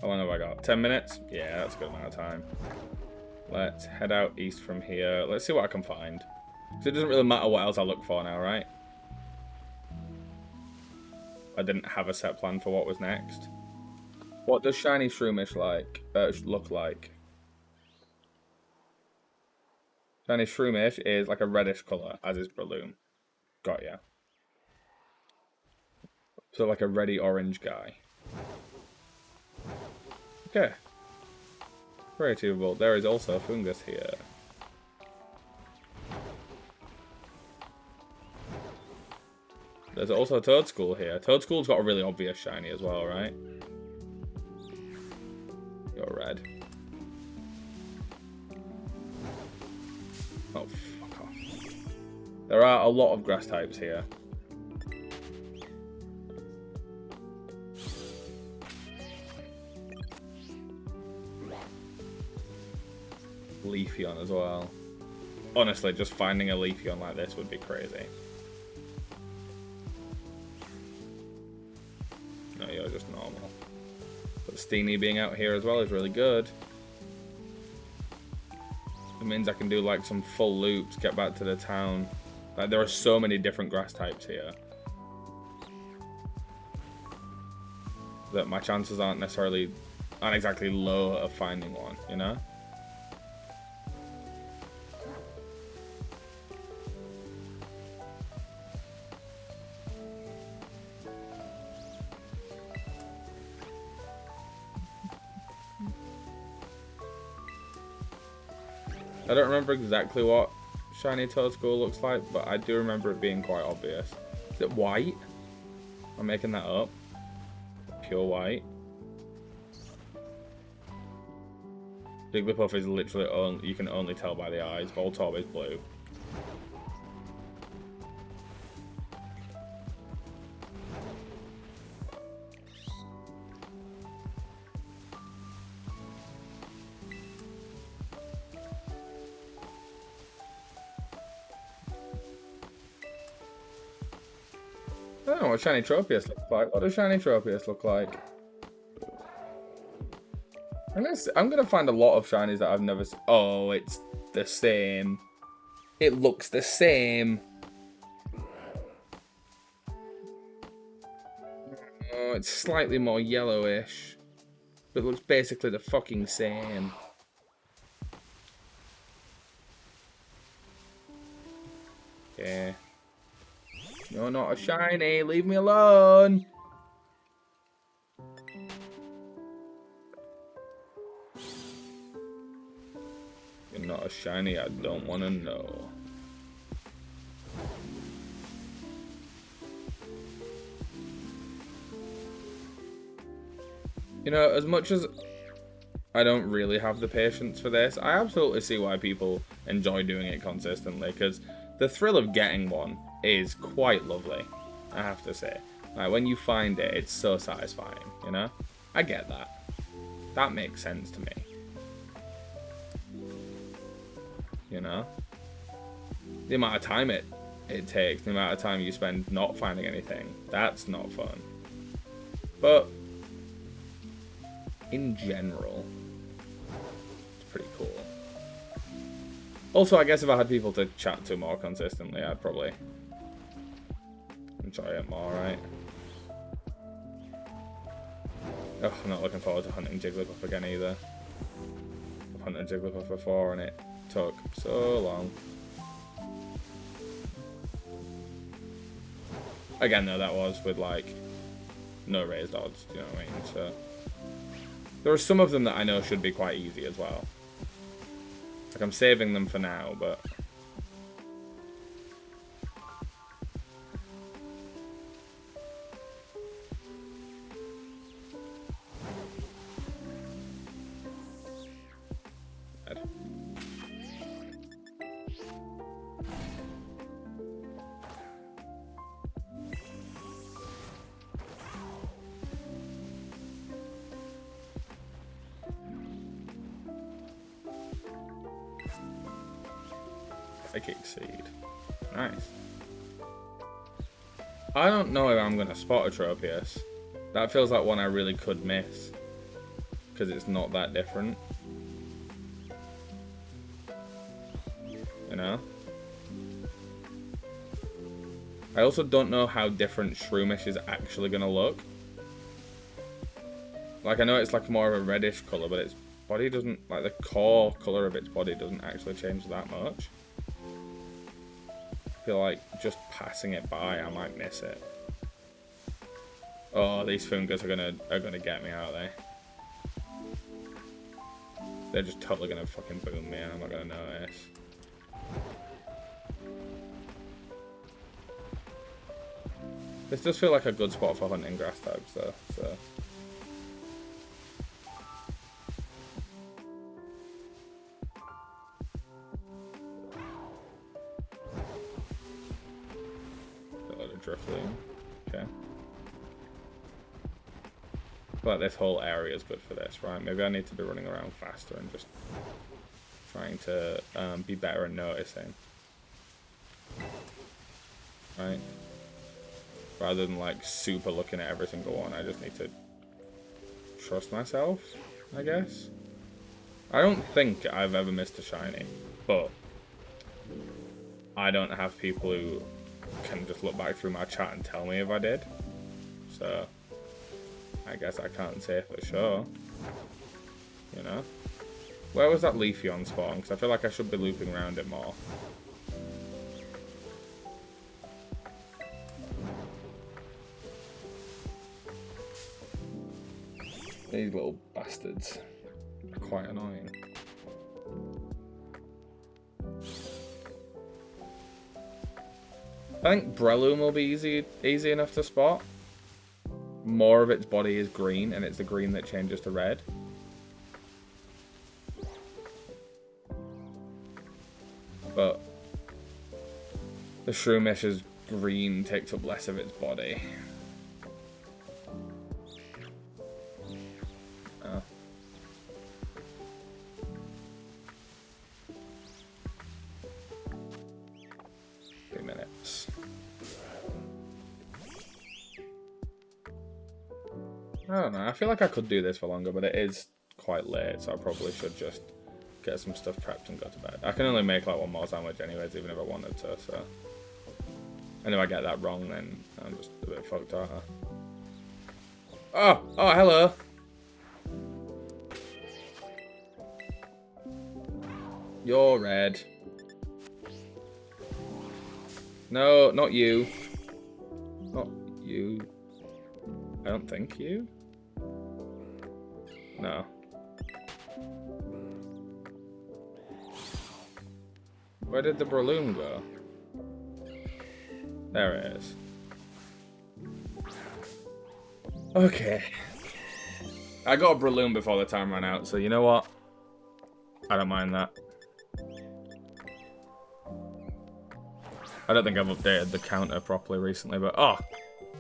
How long have I got? 10 minutes? Yeah, that's a good amount of time. Let's head out east from here. Let's see what I can find. Because it doesn't really matter what else I look for now, right? I didn't have a set plan for what was next. What does shiny shroomish look like? Shiny shroomish is like a reddish colour, as is Breloom. Got ya. So like a reddy orange guy. Okay. Very achievable. There is also a fungus here. There's also a Toadstool here. Toadstool's got a really obvious shiny as well, right? You're red. Oh, fuck off. There are a lot of grass types here. Leafeon as well. Honestly, just finding a Leafeon like this would be crazy. No, you're just normal. But Steenie being out here as well is really good. It means I can do like some full loops, get back to the town. Like there are so many different grass types here that my chances aren't exactly low of finding one, you know? I don't remember exactly what shiny Toadstool looks like, but I do remember it being quite obvious. Is it white? I'm making that up. Pure white. Jigglypuff is literally you can only tell by the eyes. Voltorb is blue. I don't know what shiny Tropius looks like. What does shiny Tropius look like? I'm gonna find a lot of shinies that I've never seen. Oh, it's the same. It looks the same. Oh, it's slightly more yellowish. But it looks basically the fucking same. Okay. You're not a shiny, leave me alone! You're not a shiny, I don't want to know. You know, as much as I don't really have the patience for this, I absolutely see why people enjoy doing it consistently, because the thrill of getting one is quite lovely, I have to say. Like, when you find it, it's so satisfying, you know? I get that. That makes sense to me. You know? The amount of time it takes, the amount of time you spend not finding anything, that's not fun. But in general, it's pretty cool. Also, I guess if I had people to chat to more consistently, I'd probably enjoy it more, right? Oh, I'm not looking forward to hunting Jigglypuff again either. I've hunted Jigglypuff before and it took so long. Again though, that was with like no raised odds, do you know what I mean? So there are some of them that I know should be quite easy as well. Like I'm saving them for now, but Psychic Seed. Nice. I don't know if I'm going to spot a Tropius. That feels like one I really could miss. Because it's not that different. You know? I also don't know how different Shroomish is actually going to look. Like, I know it's like more of a reddish colour, but its body doesn't... Like, the core colour of its body doesn't actually change that much. I feel like just passing it by, I might miss it. Oh, these Fungus are gonna get me, aren't they? They're just totally gonna fucking boom me, and I'm not gonna notice. This does feel like a good spot for hunting grass types, though. So. Drifloon. Okay. I feel like this whole area is good for this, right? Maybe I need to be running around faster and just trying to be better at noticing. Right? Rather than like super looking at every single one, I just need to trust myself, I guess. I don't think I've ever missed a shiny, but I don't have people who can just look back through my chat and tell me if I did. So I guess I can't say for sure. You know? Where was that Leafeon spawn? Because I feel like I should be looping around it more. These little bastards are quite annoying. I think Breloom will be easy enough to spot. More of its body is green, and it's the green that changes to red. But the Shroomish's green takes up less of its body. Oh. 3 minutes. I don't know, I feel like I could do this for longer, but it is quite late, so I probably should just get some stuff prepped and go to bed. I can only make like one more sandwich anyways, even if I wanted to, so... And if I get that wrong, then I'm just a bit fucked out. Oh! Oh, hello! You're red. No, not you. Not you. I don't think you. No. Where did the Breloom go? There it is. Okay. I got a Breloom before the time ran out, so you know what? I don't mind that. I don't think I've updated the counter properly recently, but oh!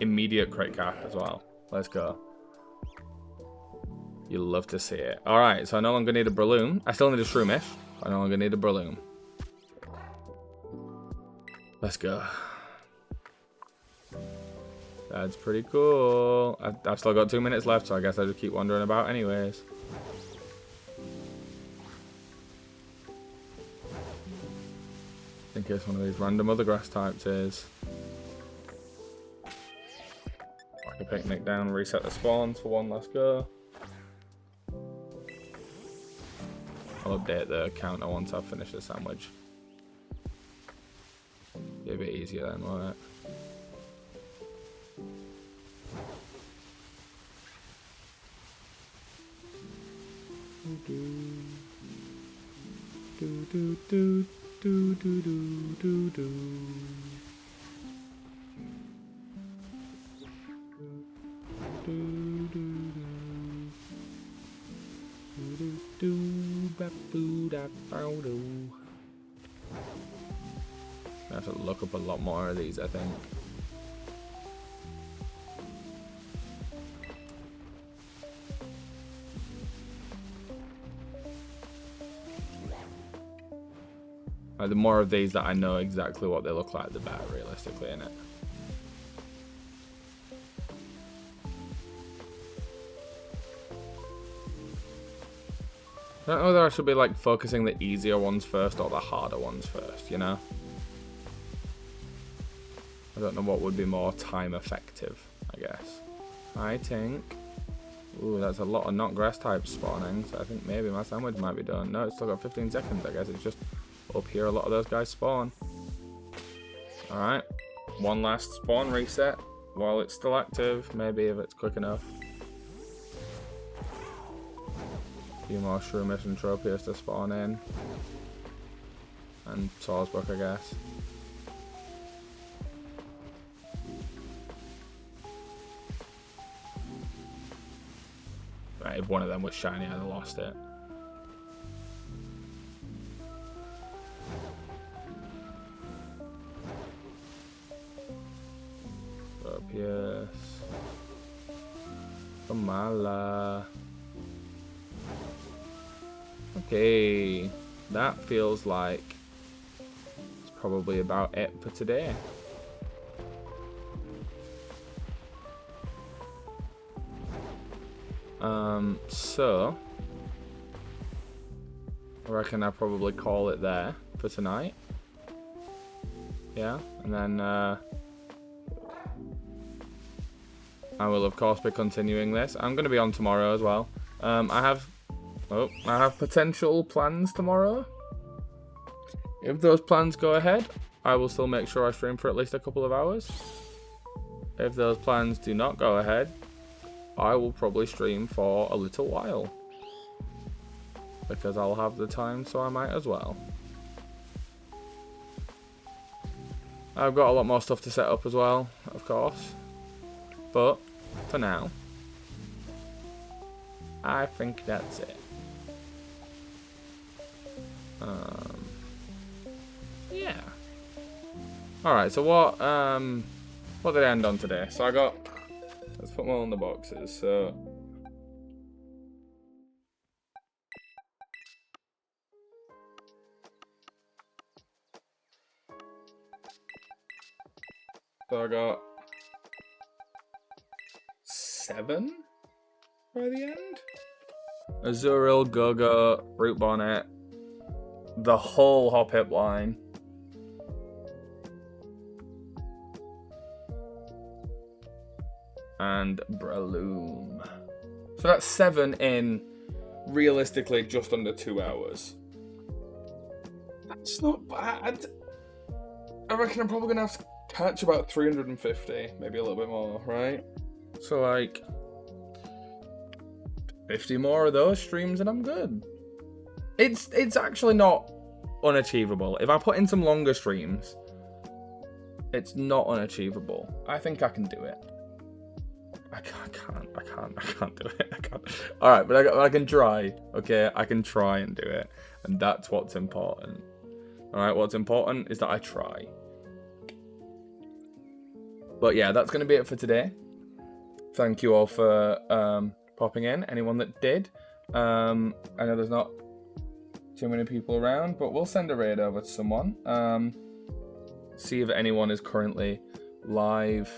Immediate crit cap as well. Let's go. You'll love to see it. Alright, so I no longer need a Breloom. I still need a Shroomish. I no longer need a Breloom. Let's go. That's pretty cool. I've still got 2 minutes left, so I guess I'll just keep wandering about anyways. In case one of these random other grass types is. The picnic down, reset the spawns for one last go. I'll update the counter once I've finished the sandwich. Be a bit easier then, won't it? I have to look up a lot more of these, I think. The more of these that I know exactly what they look like, the better, realistically, innit? I don't know whether I should be like focusing the easier ones first or the harder ones first, you know? I don't know what would be more time effective, I guess. I think... Ooh, that's a lot of not grass types spawning, so I think maybe my sandwich might be done. No, it's still got 15 seconds, I guess it's just up here a lot of those guys spawn. Alright, one last spawn reset while it's still active, maybe if it's quick enough. A few more Shroomish and Tropius to spawn in. And Sawsbuck, I guess. Right, if one of them was shiny, I'd have lost it. Tropius. Kamala. Okay, that feels like it's probably about it for today. So I reckon I'll probably call it there for tonight. Yeah, and then I will of course be continuing this. I'm going to be on tomorrow as well. I have potential plans tomorrow. If those plans go ahead, I will still make sure I stream for at least a couple of hours. If those plans do not go ahead, I will probably stream for a little while. Because I'll have the time, so I might as well. I've got a lot more stuff to set up as well, of course. But, for now, I think that's it. Yeah. Alright, so what did I end on today? So I got, let's put them all in the boxes, so I got 7 by the end. Azurill, Gogo, Root Bonnet, the whole Hop Hip line. And Breloom. So that's 7 in realistically just under 2 hours. That's not bad. I reckon I'm probably gonna have to catch about 350, maybe a little bit more, right? So like 50 more of those streams and I'm good. It's actually not unachievable. If I put in some longer streams, it's not unachievable. I think I can do it. I can't do it. I can't. All right, but I can try. Okay, I can try and do it, and that's what's important. All right, what's important is that I try. But yeah, that's going to be it for today. Thank you all for popping in. Anyone that did. I know there's not too many people around, but we'll send a raid over to someone. See if anyone is currently live